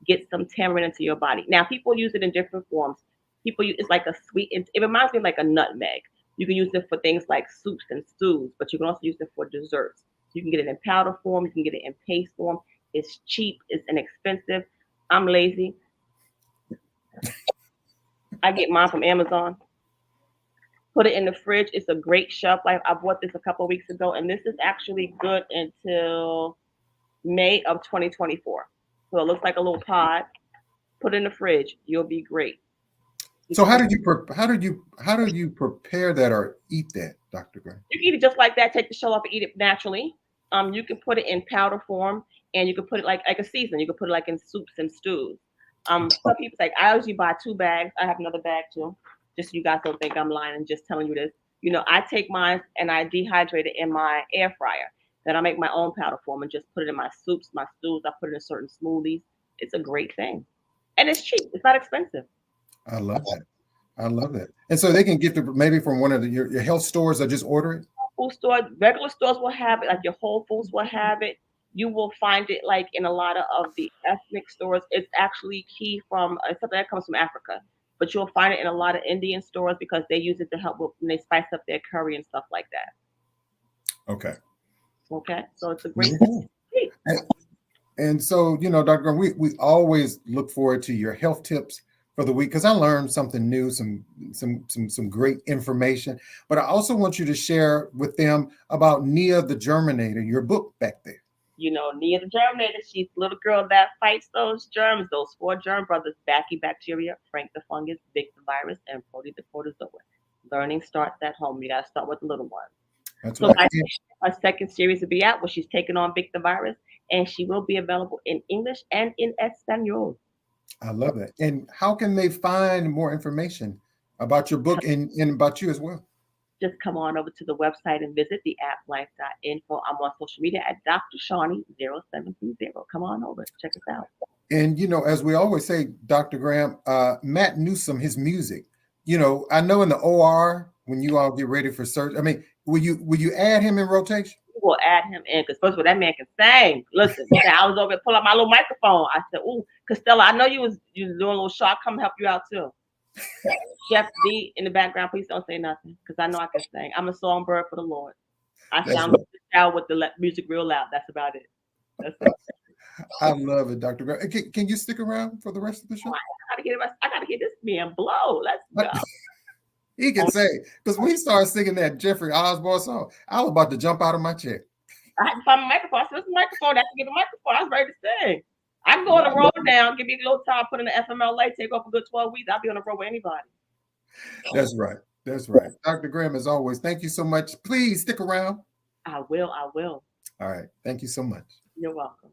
get some tamarind into your body. Now, people use it in different forms. It's like a sweet, it reminds me of like a nutmeg. You can use it for things like soups and stews, but you can also use it for desserts. You can get it in powder form. You can get it in paste form. It's cheap. It's inexpensive. I'm lazy. I get mine from Amazon. Put it in the fridge. It's a great shelf life. I bought this a couple of weeks ago, and this is actually good until May of 2024. So it looks like a little pod. Put it in the fridge. You'll be great. So how did you prepare that or eat that, Dr. Graham? You can eat it just like that. Take the shell off and eat it naturally. You can put it in powder form, and you can put it like a season. You can put it like in soups and stews. Some people say I usually buy 2 bags. I have another bag too, just so you guys don't think I'm lying and just telling you this. You know, I take mine and I dehydrate it in my air fryer. Then I make my own powder form and just put it in my soups, my stews. I put it in certain smoothies. It's a great thing, and it's cheap. It's not expensive. I love that. I love that. And so they can get it maybe from one of your health stores or just order it? Food store, regular stores will have it, like your Whole Foods will have it. You will find it like in a lot of the ethnic stores. It's actually key from something that comes from Africa, but you'll find it in a lot of Indian stores because they use it to help with when they spice up their curry and stuff like that. Okay. Okay. So it's a great and so, you know, Dr. Graham, we always look forward to your health tips for the week because I learned something new, some great information. But I also want you to share with them about Nia the Germinator, your book back there. You know, Nia the Germinator, she's the little girl that fights those germs, those 4 germ brothers, Bacteria, Frank the fungus, Vic the virus, and Proteus the protozoa. Learning starts at home. You got to start with the little one. That's So right. our second series will be out where she's taking on Vic the virus, and she will be available in English and in Espanol. I love that. And how can they find more information about your book and about you as well? Just come on over to the website and visit theapplife.info. I'm on social media at Dr. Shawnee0730. Come on over. Check us out. And, you know, as we always say, Dr. Graham, Matt Newsome, his music, you know, I know in the OR, when you all get ready for surgery, I mean, will you add him in rotation? We'll add him in because first of all, that man can sing. Listen, I was over there pull up my little microphone. I said, "Ooh, Costello, I know you was doing a little show. I'll come help you out too." Chef D in the background, please don't say nothing because I know I can sing. I'm a songbird for the Lord. I sound out with the music real loud. That's about it. That's it. I love it, Dr. Graham. Can you stick around for the rest of the show? I gotta get this man blow. Let's go. He can say, because when he started singing that Jeffrey Osborne song, I was about to jump out of my chair. I had to find my microphone. I said, "What's the microphone? I have to get the microphone." I was ready to sing. I can go on the road now, give me a little time, put in the FMLA, take off a good 12 weeks. I'll be on the road with anybody. That's right. That's right. Dr. Graham, as always, thank you so much. Please stick around. I will. All right. Thank you so much. You're welcome.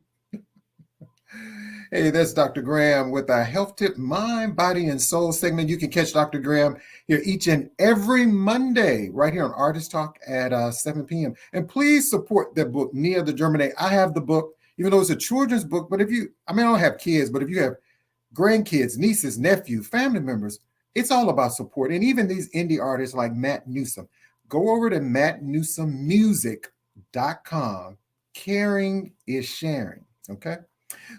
Hey, that's Dr. Graham with a health tip, mind, body, and soul segment. You can catch Dr. Graham here each and every Monday right here on Artist Talk at 7 p.m. And please support that book, Nia the Germinator. I have the book, even though it's a children's book, but I don't have kids, but if you have grandkids, nieces, nephews, family members, it's all about support. And even these indie artists like Matt Newsome, go over to mattnewsomemusic.com. Caring is sharing. Okay.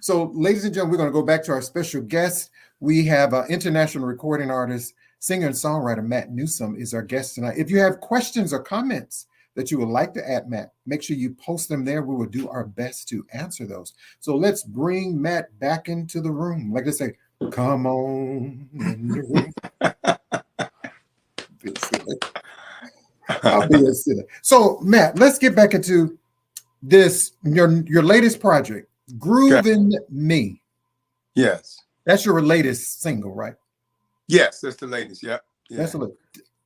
So, ladies and gentlemen, we're going to go back to our special guest. We have an international recording artist, singer and songwriter Matt Newsome is our guest tonight. If you have questions or comments that you would like to add, Matt, make sure you post them there. We will do our best to answer those. So let's bring Matt back into the room. Like I say, come on in the room. I'll be a silly. So, Matt, let's get back into this, your latest project. Groovin' Me. Yes. That's your latest single, right? Yes, that's the latest. Yep. Yeah. That's the latest.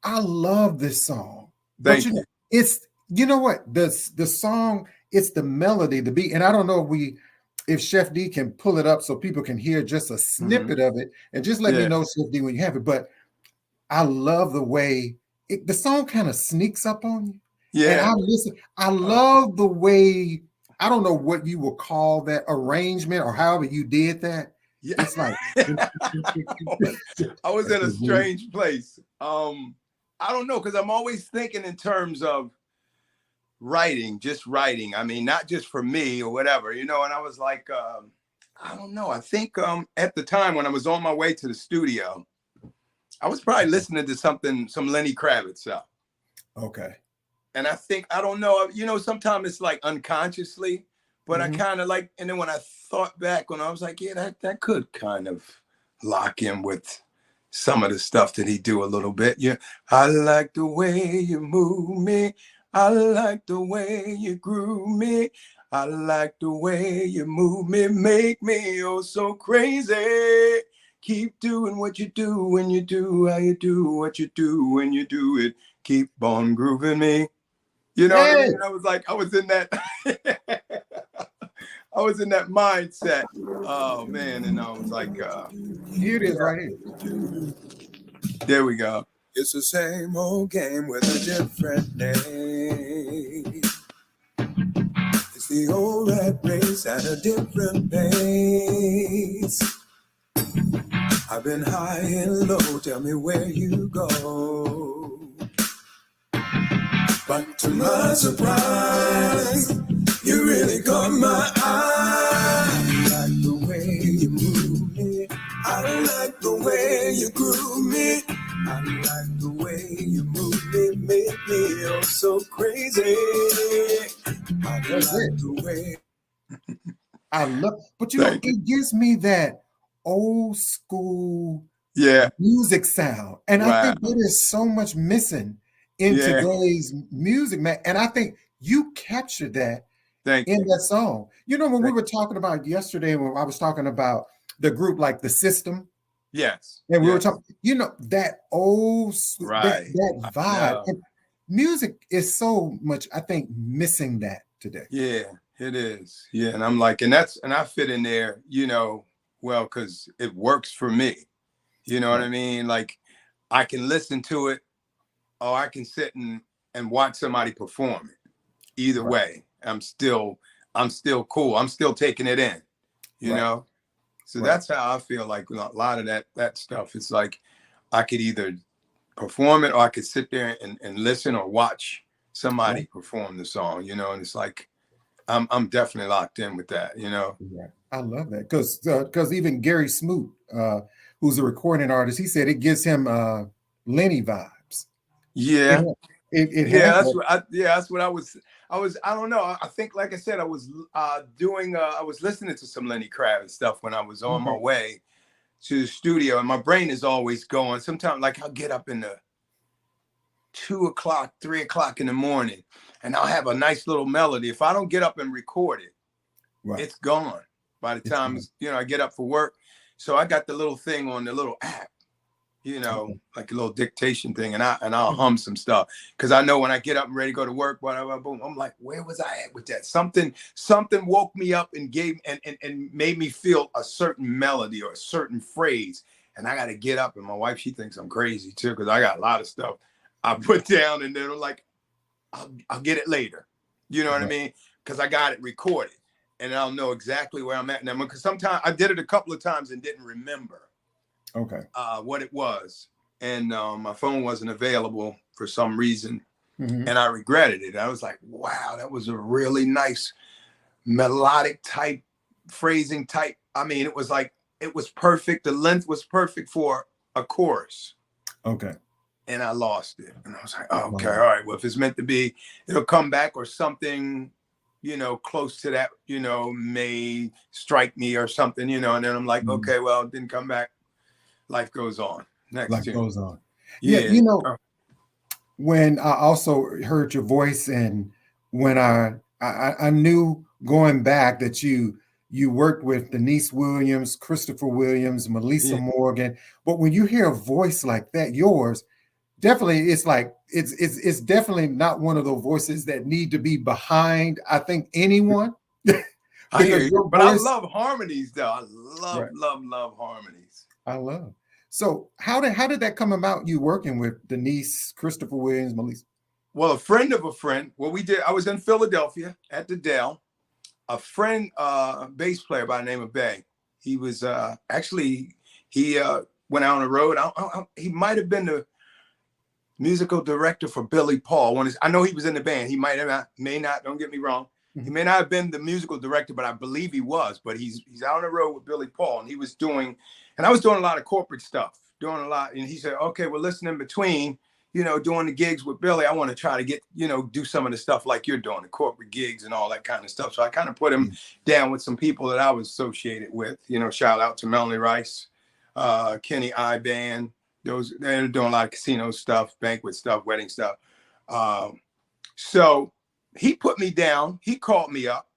I love this song. Thank you. It's, you know what? The song, it's the melody, the beat. And I don't know if Chef D can pull it up so people can hear just a snippet of it. And just let me know, Chef D, when you have it. But I love the way the song kind of sneaks up on you. Yeah. And I love the way, I don't know what you will call that arrangement or however you did that. Yeah. It's like I was in a strange place. I don't know, because I'm always thinking in terms of just writing. I mean, not just for me or whatever, you know. And I was like, I don't know. I think at the time when I was on my way to the studio, I was probably listening to some Lenny Kravitz stuff. Okay. And I think, I don't know, you know, sometimes it's like unconsciously, but I kind of like, and then when I thought back, when I was like, yeah, that could kind of lock in with, some of the stuff that he do a little bit. Yeah, I like the way you move me. I like the way you groove me. I like the way you move me, make me oh so crazy. Keep doing what you do when you do how you do what you do when you do it. Keep on grooving me. You know what I Hey, mean? I was in that I was in that mindset. Oh man, and I was like, here it is right here. there we go. It's the same old game with a different name. It's the old rat race at a different pace. I've been high and low, tell me where you go. But to my surprise, you really caught my eye. I like the way you move me. I like the way you groove me. I like the way you move me, make me oh so crazy. I That's like it. the way. I love, but you know, Thank you. it gives me that old school Yeah, music sound. And I wow. think there is so much missing in Yeah. today's music, man. And I think you captured that Thank in you. that song. You know, when we were talking about yesterday, when I was talking about the group like The System, Yes. and we were yes. talking, you know, that old, Right. that I vibe. know. And music is so much, I think, missing that today. Yeah, it is. Yeah, and I'm like, and I fit in there, you know, well, because it works for me. You know what I mean? Like, I can listen to it, or I can sit and watch somebody perform it. Either Right. way, I'm still cool. I'm still taking it in. You Right. know, so Right. that's how I feel. Like a lot of that stuff. It's like I could either perform it, or I could sit there and listen or watch somebody perform the song. You know, and it's like I'm definitely locked in with that. You know. Yeah, I love that because even Gary Smoot, who's a recording artist, he said it gives him Lenny vibes. Yeah. It has Yeah, that. that's what I was. I don't know. I think, like I said, I was doing. I was listening to some Lenny Kravitz stuff when I was on my way to the studio, and my brain is always going. Sometimes, like I'll get up in the 2 o'clock, 3 o'clock in the morning, and I'll have a nice little melody. If I don't get up and record it, Right. it's gone by the time I get up for work. So I got the little thing on the little app. You know, like a little dictation thing, and I'll hum some stuff because I know when I get up and ready to go to work, whatever, boom, I'm like, where was I at with that? Something woke me up and gave and made me feel a certain melody or a certain phrase, and I got to get up. And my wife, she thinks I'm crazy too because I got a lot of stuff I put down, and then I'm like, I'll get it later. You know what I mean? Because I got it recorded, and I'll know exactly where I'm at now. Because sometimes I did it a couple of times and didn't remember. Okay. What it was, and my phone wasn't available for some reason, and I regretted it. I was like, wow, that was a really nice melodic type phrasing type. I mean, it was like, it was perfect. The length was perfect for a chorus. Okay. And I lost it, and I was like, oh, okay, all right, well, if it's meant to be, it'll come back, or something, you know, close to that, you know, may strike me or something, you know. And then I'm like, okay, well, it didn't come back. Life goes on. Next Life tune. goes on. Yeah. You know, when I also heard your voice, and when I knew going back that you worked with Denise Williams, Christopher Williams, Melissa Morgan, but when you hear a voice like that, yours, definitely, it's like it's definitely not one of those voices that need to be behind, I think, anyone. I hear you, but voice, I love harmonies, though. I love harmonies. I love. So how did that come about? You working with Denise, Christopher Williams, Melissa? Well, a friend of a friend. Well, I was in Philadelphia at the Dell. A friend, bass player by the name of Bay. He was actually he went out on the road. He might have been the musical director for Billy Paul. I know he was in the band. He may not. Don't get me wrong. He may not have been the musical director, but I believe he was. But he's out on the road with Billy Paul, and he was doing, and I was doing a lot of corporate stuff, doing a lot. And he said, okay, well, listen, in between, you know, doing the gigs with Billy, I want to try to get, you know, do some of the stuff like you're doing, the corporate gigs and all that kind of stuff. So I kind of put him down with some people that I was associated with, you know, shout out to Melanie Rice, Kenny Iban, They're doing a lot of casino stuff, banquet stuff, wedding stuff. So he put me down. He called me up.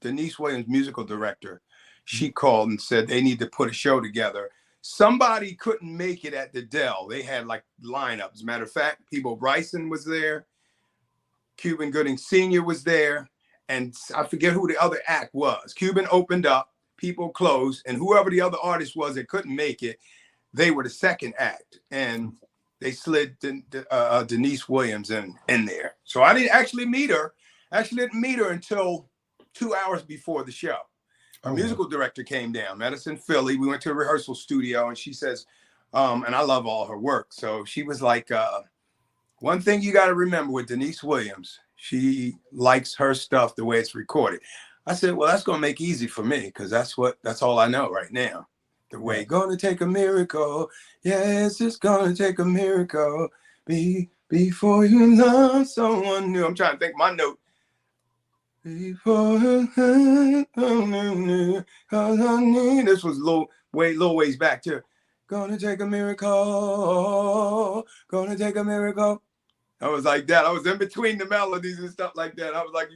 Denise Williams, musical director, she called and said they need to put a show together. Somebody couldn't make it at the Dell. They had like lineups. As a matter of fact, Peebo Bryson was there. Cuban Gooding Sr. was there. And I forget who the other act was. Cuban opened up, people closed, and whoever the other artist was that couldn't make it, they were the second act. And they slid Denise Williams in there. So I didn't actually meet her. Actually didn't meet her until 2 hours before the show. Our musical director came down, met us in Philly. We went to a rehearsal studio, and she says, and I love all her work. So she was like, one thing you got to remember with Denise Williams, she likes her stuff the way it's recorded. I said, well, that's going to make it easy for me because that's all I know right now. The way gonna take a miracle. Yes, it's gonna take a miracle. Before you love someone new. I'm trying to think my note. Before this was little ways back too. Gonna take a miracle. Gonna take a miracle. I was like that. I was in between the melodies and stuff like that. I was like,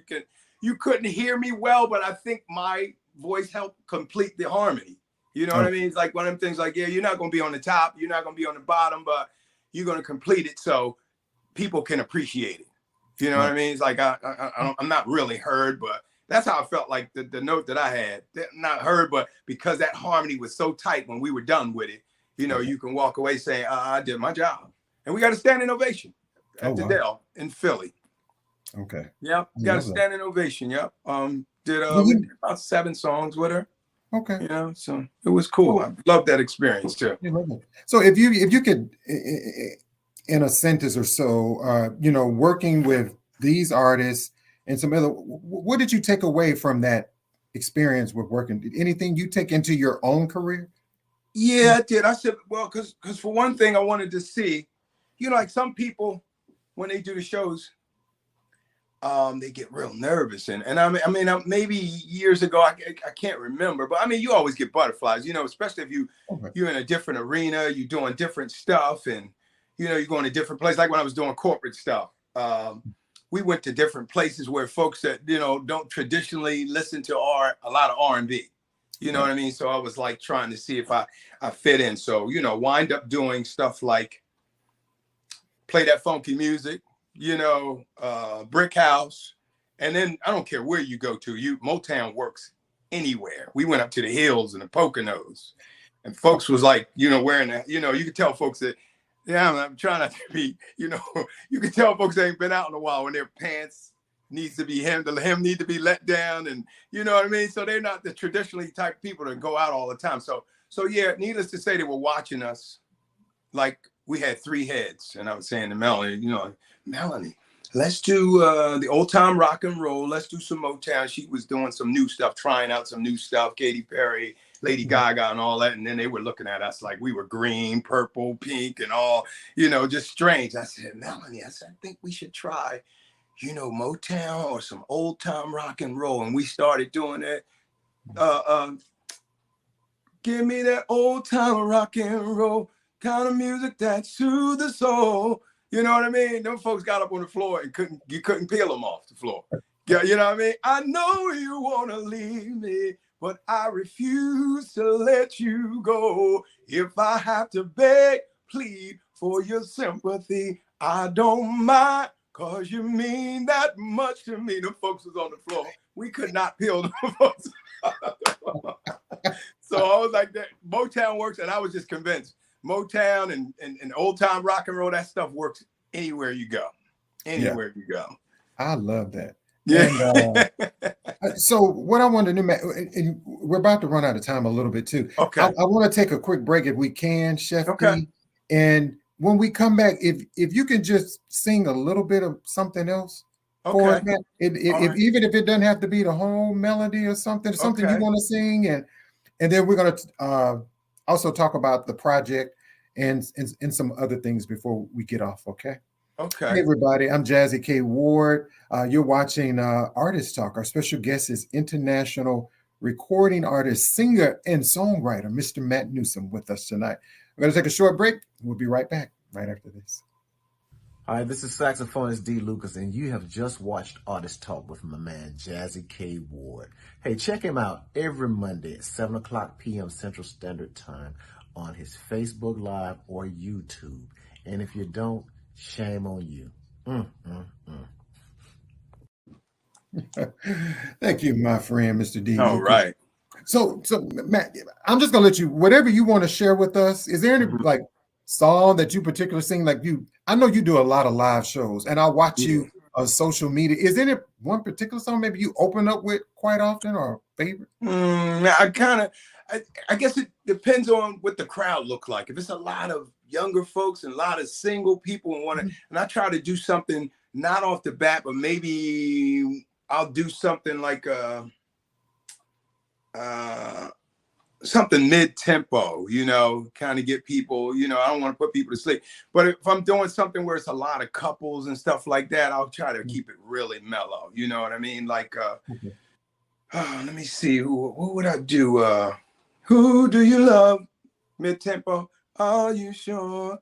you couldn't hear me well, but I think my voice helped complete the harmony. You know what I mean? It's like one of them things like, yeah, you're not going to be on the top. You're not going to be on the bottom, but you're going to complete it so people can appreciate it. You know what I mean? It's like I'm not really heard, but that's how I felt like the note that I had. Not heard, but because that harmony was so tight when we were done with it, you know, you can walk away saying, I did my job. And we got a standing ovation at the Dell in Philly. Okay. Yep. Got a standing ovation. Yep. Did about 7 songs with her. Okay. You know, so it was cool. I love that experience too. So if you could, in a sentence or so, you know, working with these artists and some other, what did you take away from that experience with working? Did anything you take into your own career? Yeah, I did. I said, well, because for one thing, I wanted to see, you know, like some people when they do the shows, they get real nervous. And I mean, maybe years ago, I can't remember, but I mean, you always get butterflies, you know, especially if you're in a different arena, you're doing different stuff and, you know, you're going to different places. Like when I was doing corporate stuff, we went to different places where folks that, you know, don't traditionally listen to a lot of R&B, you know what I mean? So I was like trying to see if I fit in. So, you know, wind up doing stuff like play that funky music, you know, Brick House. And then I don't care where you go to, Motown works anywhere. We went up to the hills and the Poconos and folks was like, you know, wearing that, you know, you could tell folks that, yeah, I'm trying not to be, you know, you can tell folks ain't been out in a while when their pants needs to be hemmed, the hem need to be let down. And you know what I mean? So they're not the traditionally type people that go out all the time. So yeah, needless to say, they were watching us like we had 3 heads. And I was saying to Melanie, you know, Melanie, let's do the old time rock and roll. Let's do some Motown. She was doing some new stuff, trying out some new stuff. Katy Perry, Lady Gaga and all that. And then they were looking at us like we were green, purple, pink and all, you know, just strange. I said, Melanie, I think we should try, you know, Motown or some old time rock and roll. And we started doing it. Give me that old time rock and roll kind of music that soothes the soul. You know what I mean? Them folks got up on the floor and you couldn't peel them off the floor. Yeah, you know what I mean? I know you want to leave me, but I refuse to let you go. If I have to beg, plead for your sympathy, I don't mind, cause you mean that much to me. Them folks was on the floor. We could not peel them folks. So I was like, that Motown works, and I was just convinced. Motown and old time rock and roll, that stuff works anywhere you go. Anywhere you go. I love that. Yeah. And, so what I wanted to do, Matt, and we're about to run out of time a little bit too. Okay. I want to take a quick break if we can, Chef Okay. P. And when we come back, if you can just sing a little bit of something else for us, Matt, even if it doesn't have to be the whole melody or something you want to sing, and then we're going to also talk about the project and some other things before we get off. Okay. Okay. Hey everybody, I'm Jazzie K. Ward. You're watching Artist Talk. Our special guest is international recording artist, singer, and songwriter, Mr. Matt Newsome, with us tonight. We're going to take a short break. We'll be right back right after this. Hi, this is saxophonist D. Lucas, and you have just watched Artist Talk with my man, Jazzy K. Ward. Hey, check him out every Monday at 7 o'clock p.m. Central Standard Time on his Facebook Live or YouTube. And if you don't, shame on you. Thank you, my friend, Mr. D. All Lucas. right. So Matt, I'm just gonna let you, whatever you want to share with us. Is there any like song that you particularly sing? Like I know you do a lot of live shows, and I watch you on social media. Is there any one particular song maybe you open up with quite often, or favorite? I guess it depends on what the crowd look like. If it's a lot of younger folks and a lot of single people and I try to do something not off the bat, but maybe I'll do something like something mid-tempo, kind of get people, I don't want to put people to sleep. But if I'm doing something where it's a lot of couples and stuff like that, I'll try to keep it really mellow. You know what I mean? Like, let me see, what would I do? Who do you love? Mid-tempo. Are you sure?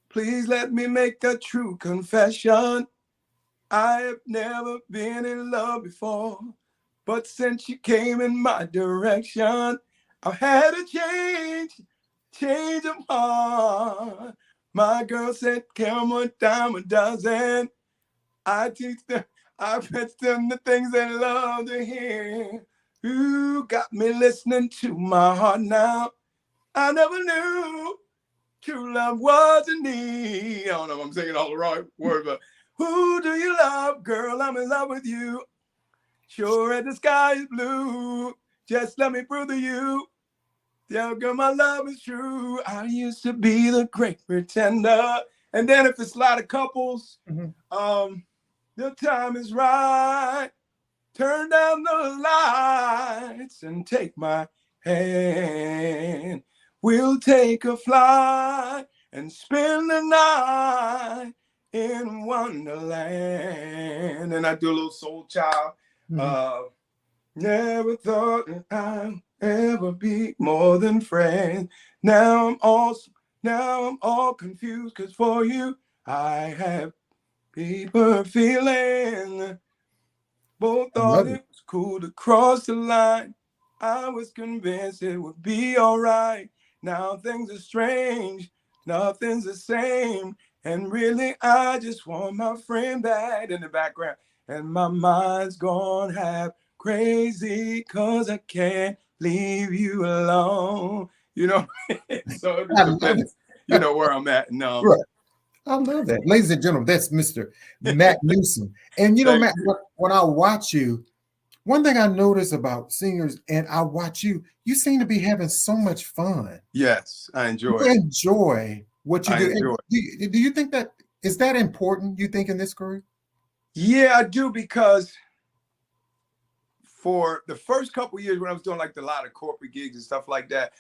Please let me make a true confession. I have never been in love before, but since you came in my direction, I've had a change of heart. My girl said, come a dime a dozen. I teach them, I teach them the things they love to hear. You got me listening to my heart now. I never knew true love was a need. I don't know if I'm singing all the right words, but who do you love, girl? I'm in love with you. Sure as the sky is blue, just let me prove to you. Yeah, girl, my love is true. I used to be the great pretender. And then if it's a lot of couples, the time is right. Turn down the lights and take my hand. We'll take a flight and spend the night in Wonderland. And I do a little Soul Child. Never thought that I'd ever be more than friends. Now I'm all confused, 'cause for you I have deeper feeling. Both thought it was cool to cross the line. I was convinced it would be all right. Now things are strange, nothing's the same. And really, I just want my friend back in the background. And my mind's gone half crazy, 'cause I can't leave you alone. So it depends, where I'm at. No. Right. I love that. Ladies and gentlemen, that's Mr. Matt Newsome. And Matt, when I watch you, one thing I notice about singers, and I watch you seem to be having so much fun. Yes, I enjoy You enjoy what you do. Enjoy. Do you think that is that important, you think, in this career? Yeah, I do, because for the first couple of years when I was doing like a lot of corporate gigs and stuff like that,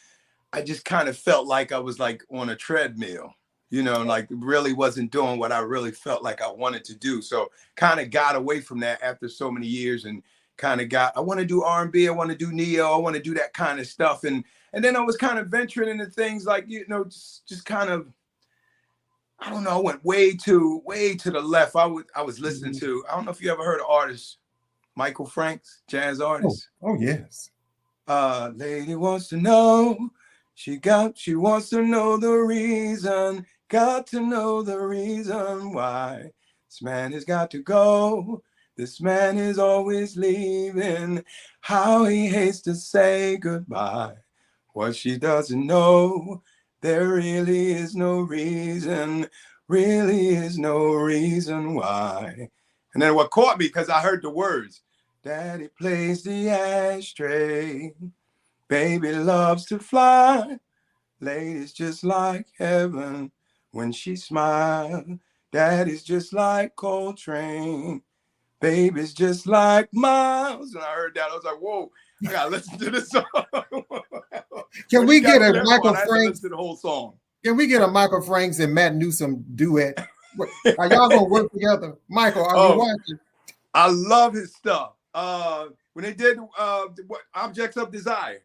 I just kind of felt like I was like on a treadmill, like really wasn't doing what I really felt like I wanted to do. So kind of got away from that after so many years, and kind of I want to do R&B, I want to do neo, I want to do that kind of stuff. And then I was kind of venturing into things like, just kind of, I don't know, I went way to the left. I was listening to, I don't know if you ever heard of artist Michael Franks, jazz artist. Oh yes. Lady wants to know, she wants to know the reason, got to know the reason why this man has got to go. This man is always leaving, how he hates to say goodbye. What she doesn't know, there really is no reason why. And then what caught me, because I heard the words, Daddy plays the ashtray, baby loves to fly, lady's just like heaven when she smiles, Daddy's just like Coltrane, baby's just like Miles. And I heard that, I was like, whoa, I gotta listen to this song. Can we get a Michael Franks? The whole song. Can we get a Michael Franks and Matt Newsome duet? Are y'all gonna work together? Michael, are you watching? I love his stuff. when they did what Objects of Desire.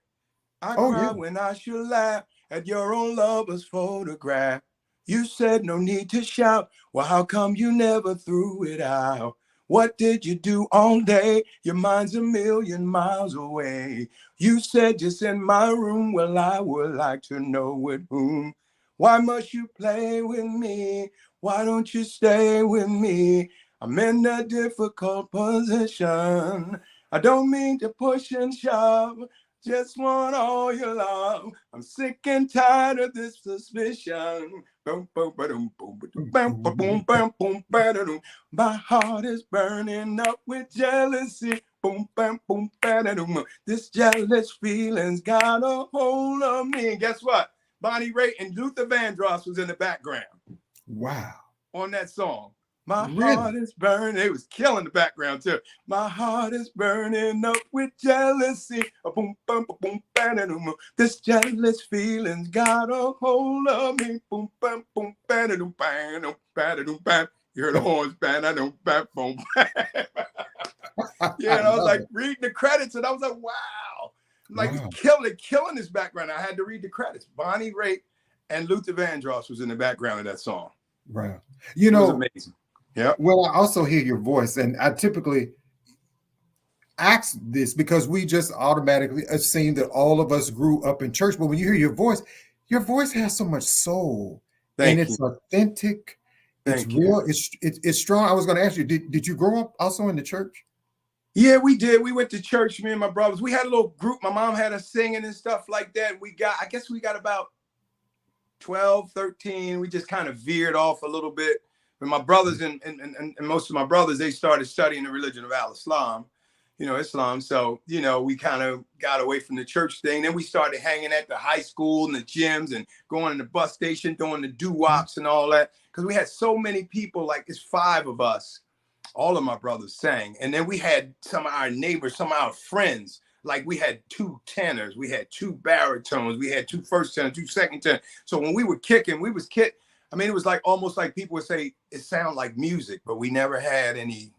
I Oh, cry yeah. when I should laugh at your own lover's photograph. You said no need to shout. Well, how come you never threw it out? What did you do all day? Your mind's a million miles away. You said just in my room. Well, I would like to know with whom. Why must you play with me? Why don't you stay with me? I'm in a difficult position. I don't mean to push and shove. Just want all your love. I'm sick and tired of this suspicion. Boom, boom, ba-dum, boom, ba-dum, bam, ba-boom, bam, boom, ba-da-dum. My heart is burning up with jealousy. Boom, bam, boom, ba-da-dum. This jealous feeling's got a hold of me. And guess what? Bonnie Raitt and Luther Vandross was in the background Wow. on that song. My Really? heart is burning. They was killing the background too. My heart is burning up with jealousy. Boom, boom, boom, boom, this jealous feeling's got a hold of me. Boom, boom, boom, boom, boom, boom. You heard the horns, bam, bam, boom. Yeah, and I was like reading the credits, and I was like, wow, like Wow. killing this background. I had to read the credits. Bonnie Raitt and Luther Vandross was in the background of that song. Wow. You It was know, amazing. Yeah. well, I also hear your voice, and I typically ask this because we just automatically assume that all of us grew up in church. But when you hear your voice has so much soul, and Thank it's you. authentic. It's Thank you. real. It's strong. I was going to ask you, did you grow up also in the church? Yeah, we did. We went to church, me and my brothers. We had a little group. My mom had us singing and stuff like that. I guess we got about 12, 13. We just kind of veered off a little bit. But my brothers and most of my brothers, they started studying the religion of Islam. Islam. So, we kind of got away from the church thing. Then we started hanging at the high school and the gyms and going to the bus station, doing the doo-wops and all that. Because we had so many people, like it's 5 of us. All of my brothers sang. And then we had some of our neighbors, some of our friends. Like we had 2 tenors, we had 2 baritones, we had 2 first tenors, 2 second tenors. So when we were kicking, it was like almost like people would say it sounded like music, but we never had any,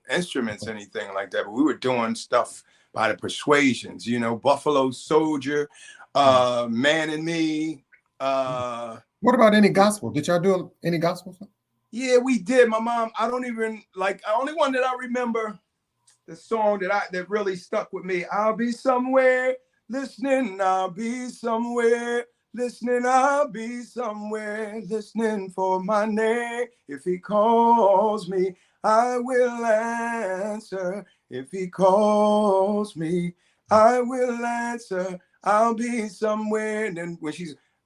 instruments, anything like that. But we were doing stuff by the Persuasions, Buffalo Soldier, Man and Me. What about any gospel? Did y'all do any gospel? Yeah, we did. My mom, I don't even only one that I remember, the song that really stuck with me. I'll be somewhere listening. I'll be somewhere listening. I'll be somewhere listening for my name. If he calls me, I will answer. If he calls me, I will answer. I'll be somewhere. And then when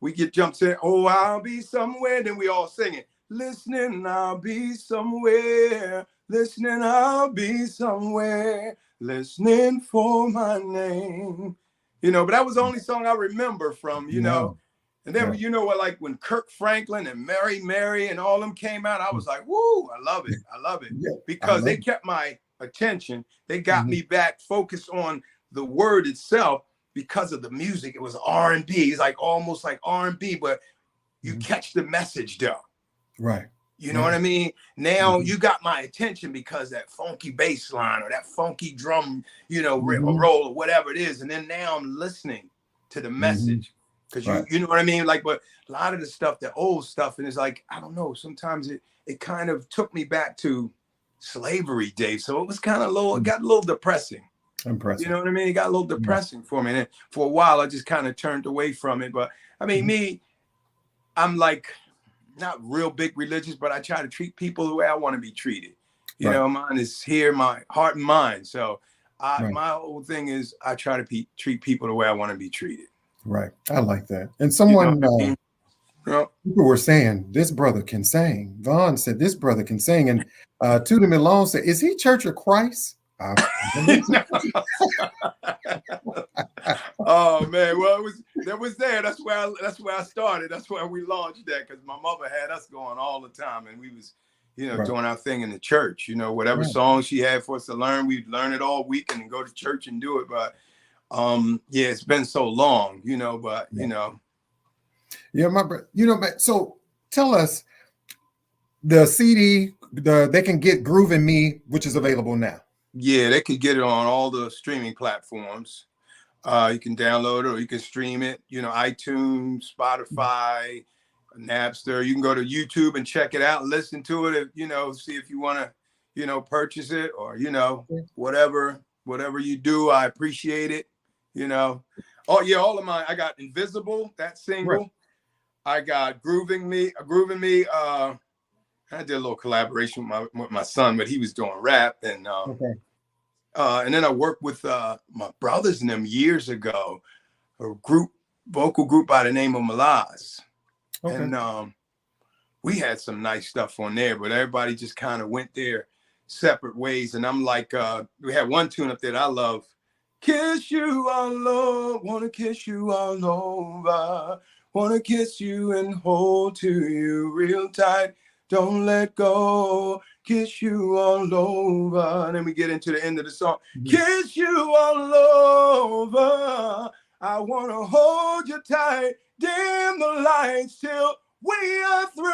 we get jumped in, oh, I'll be somewhere. Then we all sing it. Listening, I'll be somewhere. Listening, I'll be somewhere. Listening for my name. But that was the only song I remember from, And then, like when Kirk Franklin and Mary and all them came out, I was like, woo, I love it. I love it. Yeah, because they kept my attention. They got me back focused on the word itself because of the music. It was R&B. It's like almost like R&B, but you catch the message though. Right. You know what I mean? Now you got my attention because that funky bass line or that funky drum, roll or whatever it is. And then now I'm listening to the message because you know what I mean? Like, but a lot of the stuff, the old stuff, and it's like, I don't know, sometimes it kind of took me back to slavery days. So it was kind of it got a little depressing. Impressive. You know what I mean? It got a little depressing for me. And then for a while, I just kind of turned away from it. But I mean, I'm like, not real big religious, but I try to treat people the way I want to be treated. You know, mine is here, my heart and mind. So my whole thing is I try to treat people the way I want to be treated. Right. I like that. And someone, people were saying, this brother can sing. Vaughn said, this brother can sing. And Tudor Malone said, is he Church of Christ? Oh man, well that was there. That's where I started. That's where we launched that because my mother had us going all the time, and we was, doing our thing in the church. Whatever song she had for us to learn, we'd learn it all weekend and go to church and do it. But it's been so long, But so tell us the CD. They can get Groovin' Me, which is available now. Yeah, they could get it on all the streaming platforms. You can download it or you can stream it, you know, iTunes, Spotify, Napster. You can go to YouTube and check it out and listen to it, you know, see if you want to, you know, purchase it or, you know, whatever you do, I appreciate it, you know. Oh yeah, all of mine. I got Invisible, that single. Right. I got Grooving Me. I did a little collaboration with my son, but he was doing rap and then I worked with my brothers and them years ago, a vocal group by the name of Malaz. Okay. And we had some nice stuff on there, but everybody just kind of went their separate ways. And I'm like, we had one tune up there that I love. Kiss you all over, wanna kiss you all over, wanna kiss you and hold to you real tight. Don't let go, kiss you all over. And then we get into the end of the song. Kiss you all over. I want to hold you tight. Dim the lights till we are through.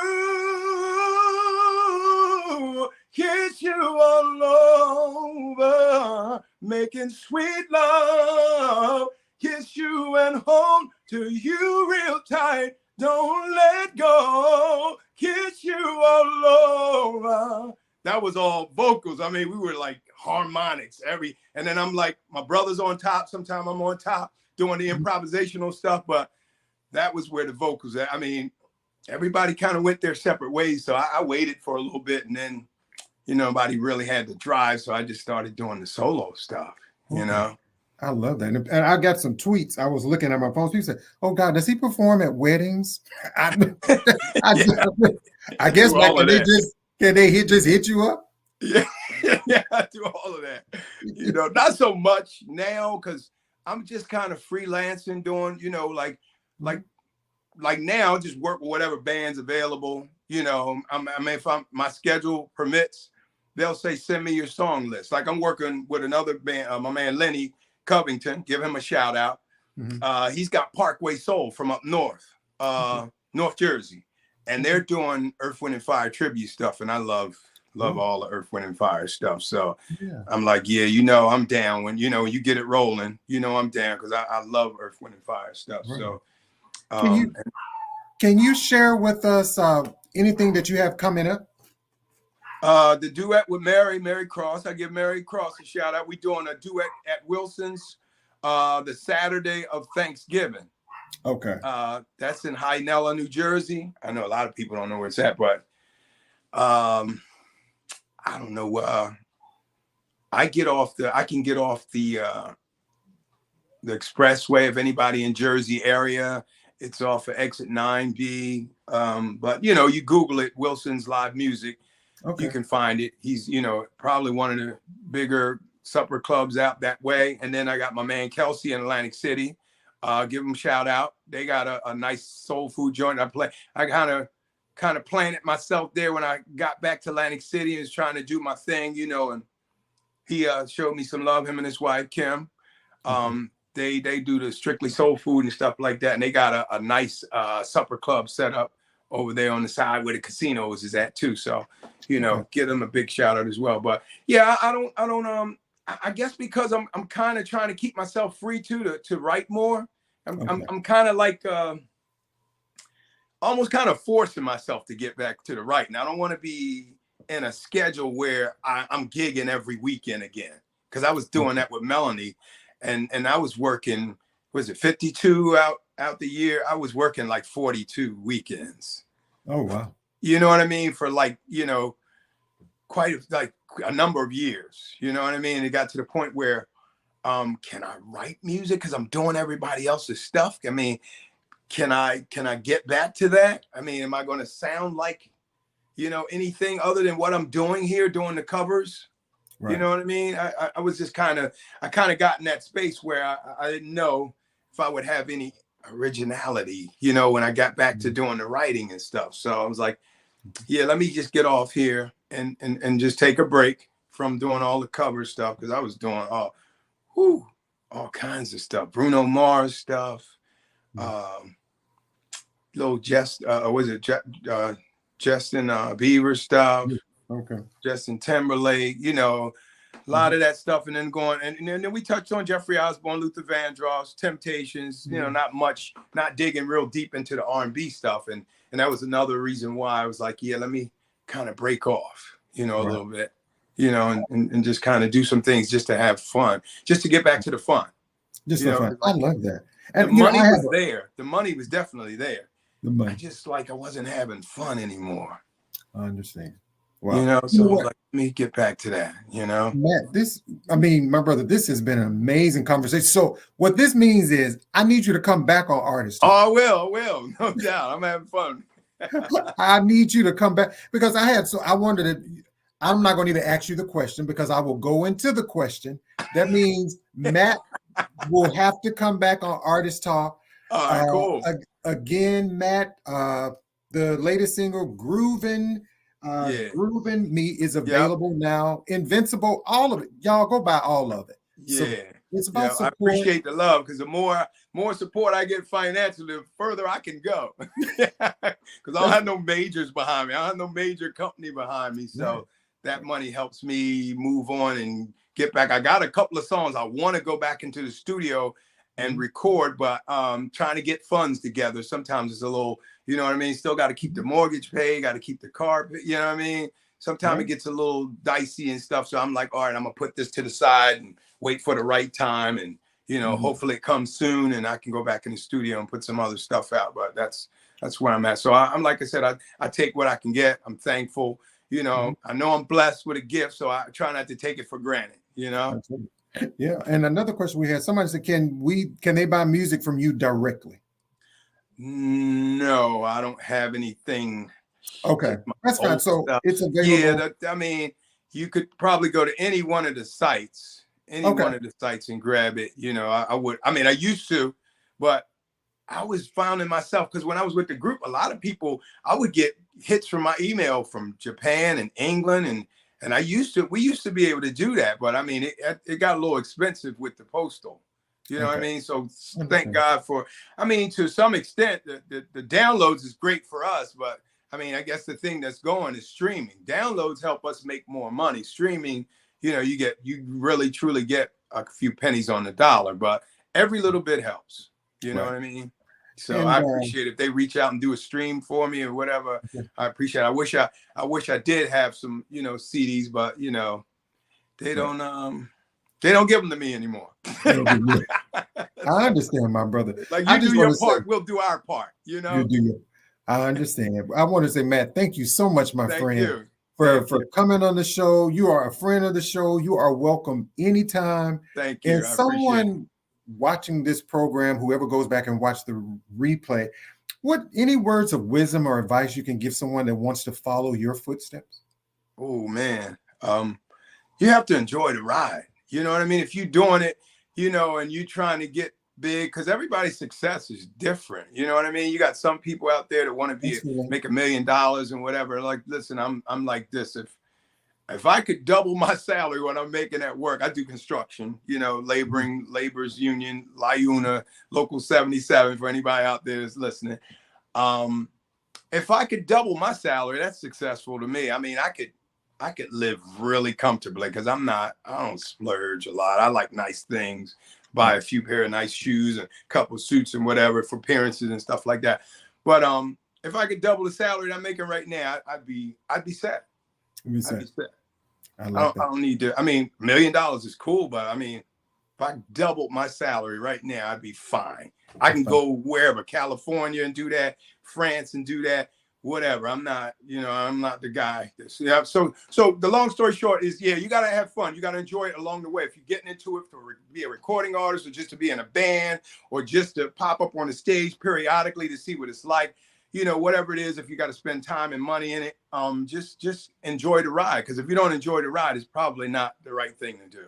Kiss you all over. Making sweet love. Kiss you and hold to you real tight. Don't let go. Kiss you all over. That was all vocals. I mean, we were like harmonics, and then I'm like, my brother's on top. Sometimes I'm on top doing the improvisational stuff, but that was where the vocals at. I mean, everybody kind of went their separate ways. So I waited for a little bit, and then, you know, nobody really had the drive. So I just started doing the solo stuff, you know. I love that. And I got some tweets. I was looking at my phone. People said, "Oh God, does he perform at weddings?" I guess like can they just hit you up? Yeah, yeah, I do all of that. You know, not so much now because I'm just kind of freelancing, doing, you know, like now, just work with whatever band's available. You know, I mean, if my schedule permits, they'll say, "Send me your song list." Like I'm working with another band, my man Lenny Covington, give him a shout out. He's got Parkway Soul from up north, North Jersey, and they're doing Earth, Wind and Fire tribute stuff, and I love all the Earth, Wind and Fire stuff. So I'm like, yeah, you know, I'm down when, you know, you get it rolling, you know, I'm down because I love Earth, Wind and Fire stuff. Right. So can you share with us anything that you have coming up? The duet with Mary Cross. I give Mary Cross a shout out. We're doing a duet at Wilson's the Saturday of Thanksgiving. Okay. That's in Hynella, New Jersey. I know a lot of people don't know where it's at, but I don't know. I can get off the expressway if anybody in Jersey area. It's off of exit 9B. But you know, you Google it, Wilson's Live Music. Okay. You can find it. He's, you know, probably one of the bigger supper clubs out that way. And then I got my man Kelsey in Atlantic City. Give them a shout out. They got a nice soul food joint. I kind of planned it myself there when I got back to Atlantic City and was trying to do my thing, you know, and he showed me some love, him and his wife, Kim. They do the strictly soul food and stuff like that. And they got a nice supper club set up over there on the side where the casinos is at too. So, you know, give them a big shout out as well. But yeah, I guess because I'm kind of trying to keep myself free too, to write more. I'm kind of like almost kind of forcing myself to get back to the writing. I don't want to be in a schedule where I'm gigging every weekend again, because I was doing that with Melanie, and I was working, was it 52 out the year? I was working like 42 weekends. Oh wow. You know what I mean? For like, you know, quite like a number of years. You know what I mean? It got to the point where can I write music because I'm doing everybody else's stuff? I mean, can I get back to that? I mean, am I going to sound like, you know, anything other than what I'm doing here, doing the covers? Right. You know what I mean? I was just kind of got in that space where I didn't know if I would have any originality, you know, when I got back to doing the writing and stuff. So I was like, yeah, let me just get off here and just take a break from doing all the cover stuff, because I was doing all kinds of stuff. Bruno Mars stuff, little Justin Bieber stuff, Justin Timberlake, you know, A lot of that stuff, and then going, and then we touched on Jeffrey Osborne, Luther Vandross, Temptations. You know, not much, not digging real deep into the R&B stuff, and that was another reason why I was like, yeah, let me kind of break off, you know, a little bit, you know, and just kind of do some things just to have fun, just to get back to the fun. Just for fun. I love that. And the money was there. The money was definitely there. The money. I just I wasn't having fun anymore. I understand. Wow. You know, so like, let me get back to that, you know. Matt, my brother, this has been an amazing conversation. So what this means is I need you to come back on Artist Talk. Oh, I will. No doubt. I'm having fun. I need you to come back because I wanted to, I'm not going to even ask you the question because I will go into the question. That means Matt will have to come back on Artist Talk. All right, cool. Again, Matt, the latest single, Groovin' Me is available now. Invincible, all of it. Y'all go buy all of it. Yeah. So it's about support. I appreciate the love because the more support I get financially, the further I can go. Because I don't have no majors behind me. I don't have no major company behind me. So that money helps me move on and get back. I got a couple of songs I want to go back into the studio and record, but trying to get funds together. Sometimes it's a little, you know what I mean? Still got to keep the mortgage paid, got to keep the car, you know what I mean? Sometimes it gets a little dicey and stuff. So I'm like, all right, I'm gonna put this to the side and wait for the right time. And, you know, hopefully it comes soon and I can go back in the studio and put some other stuff out. But that's where I'm at. So I'm like I said, I take what I can get. I'm thankful. You know, I know I'm blessed with a gift, so I try not to take it for granted, you know? Yeah. And another question we had, somebody said, can they buy music from you directly? No, I don't have anything. Okay, that's fine. So it's available. Yeah, I mean, you could probably go to any one of the sites, one of the sites and grab it. You know, I used to, but I was finding myself, because when I was with the group, a lot of people, I would get hits from my email from Japan and England, and we used to be able to do that, but I mean, it got a little expensive with the postal. You know what I mean? So thank God for, I mean, to some extent, the downloads is great for us, but I mean, I guess the thing that's going is streaming. Downloads help us make more money. Streaming, you know, you really truly get a few pennies on the dollar, but every little bit helps. You know what I mean? So I appreciate if they reach out and do a stream for me or whatever. I appreciate it. I wish I did have some, you know, CDs, but you know, they don't give them to me anymore. I understand, my brother. Like you do your part, we'll do our part. You know. You do. I understand. I want to say, Matt, thank you so much, my friend, for coming on the show. You are a friend of the show. You are welcome anytime. Thank you. And someone watching this program, whoever goes back and watch the replay, any words of wisdom or advice you can give someone that wants to follow your footsteps? Oh man, you have to enjoy the ride. You know what I mean? If you're doing it, you know, and you're trying to get big, because everybody's success is different. You know what I mean? You got some people out there that want to make $1 million and whatever. Like, listen, I'm like this. If I could double my salary when I'm making at work, I do construction, you know, laborers union, LIUNA, local 77 for anybody out there that's listening. If I could double my salary, that's successful to me. I mean, I could live really comfortably because I don't splurge a lot. I like nice things, buy a few pair of nice shoes and a couple of suits and whatever for appearances and stuff like that. But if I could double the salary that I'm making right now, I'd be set. I'd be set. I don't need to. I mean, $1 million is cool, but I mean, if I doubled my salary right now, I'd be fine. I can go wherever, California and do that, France and do that, whatever. I'm not the guy. So the long story short is, you got to have fun. You got to enjoy it along the way. If you're getting into it to be a recording artist or just to be in a band or just to pop up on the stage periodically to see what it's like, you know, whatever it is, if you got to spend time and money in it, just enjoy the ride. Because if you don't enjoy the ride, it's probably not the right thing to do.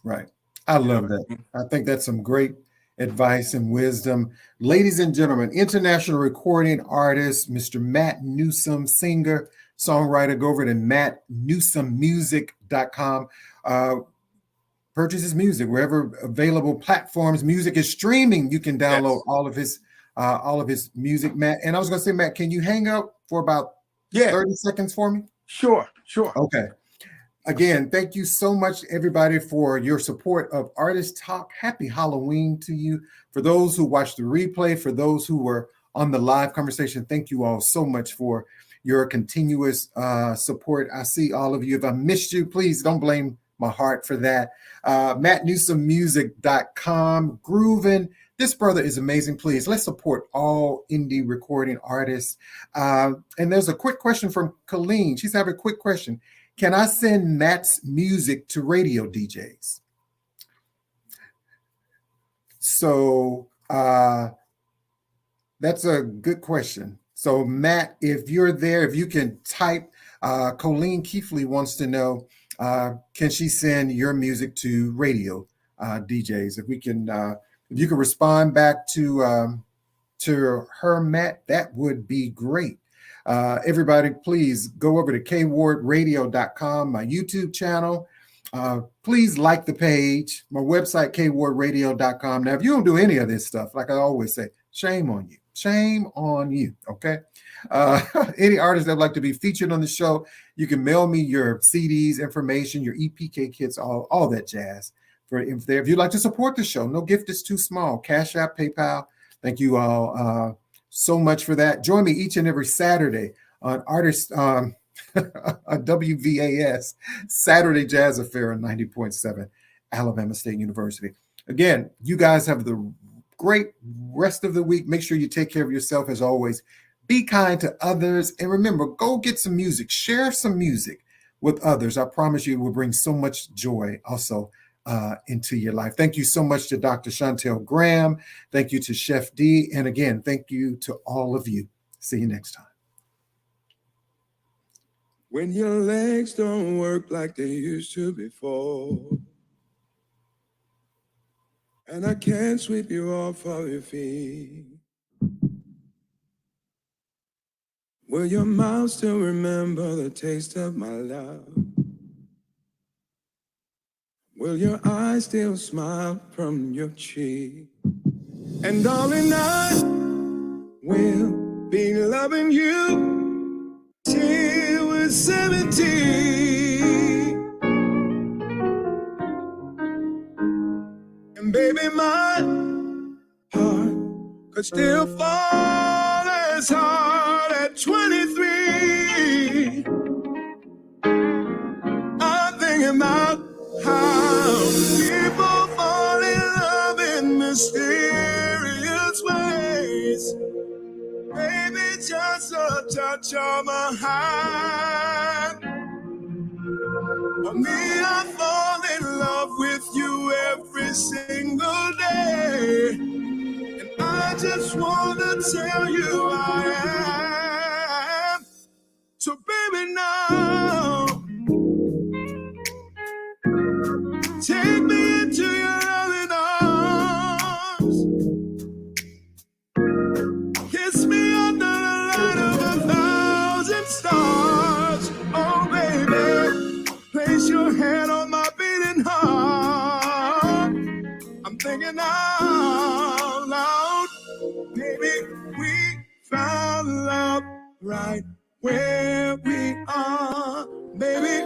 Right. I love that. I think that's some great advice and wisdom. Ladies and gentlemen, international recording artist, Mr. Matt Newsome, singer, songwriter. Go over to mattnewsomemusic.com. Purchase his music wherever available platforms. Music is streaming. You can download all of his music, Matt. And I was going to say, Matt, can you hang up for about 30 seconds for me? Sure. Okay. Again, thank you so much, everybody, for your support of Artist Talk. Happy Halloween to you. For those who watched the replay, for those who were on the live conversation, thank you all so much for your continuous support. I see all of you. If I missed you, please don't blame my heart for that. MattNewsomeMusic.com, grooving. This brother is amazing. Please, let's support all indie recording artists. And there's a quick question from Colleen. She's having a quick question. Can I send Matt's music to radio DJs? So that's a good question. So Matt, if you're there, if you can type, Colleen Keefley wants to know, can she send your music to radio DJs? If we can, if you can respond back to her, Matt, that would be great. Everybody, please go over to kwardradio.com, my YouTube channel. Please like the page, my website, kwardradio.com. Now, if you don't do any of this stuff, like I always say, shame on you. Shame on you, okay? Any artists that would like to be featured on the show, you can mail me your CDs, information, your EPK kits, all that jazz. If you'd like to support the show, no gift is too small. Cash App, PayPal. Thank you all so much for that. Join me each and every Saturday on on WVAS, Saturday Jazz Affair on 90.7, Alabama State University. Again, you guys have the great rest of the week. Make sure you take care of yourself as always. Be kind to others. And remember, go get some music. Share some music with others. I promise you it will bring so much joy also into your life. Thank you so much to Dr. Chantel Graham. Thank you to Chef D. And again, thank you to all of you. See you next time. When your legs don't work like they used to before, and I can't sweep you off of your feet, will your mouth still remember the taste of my love? Will your eyes still smile from your cheek? And darling, I will be loving you till we're 70. And baby, my heart could still fall as hard at 23. I'm thinking about how people fall in love in mysterious ways. Maybe just a touch of a hand. For me, I fall in love with you every single day. And I just want to tell you I am. So baby, now take me into your loving arms. Kiss me under the light of 1,000 stars. Oh, baby, place your hand on my beating heart. I'm thinking out loud. Baby, we found love right where we are. Baby,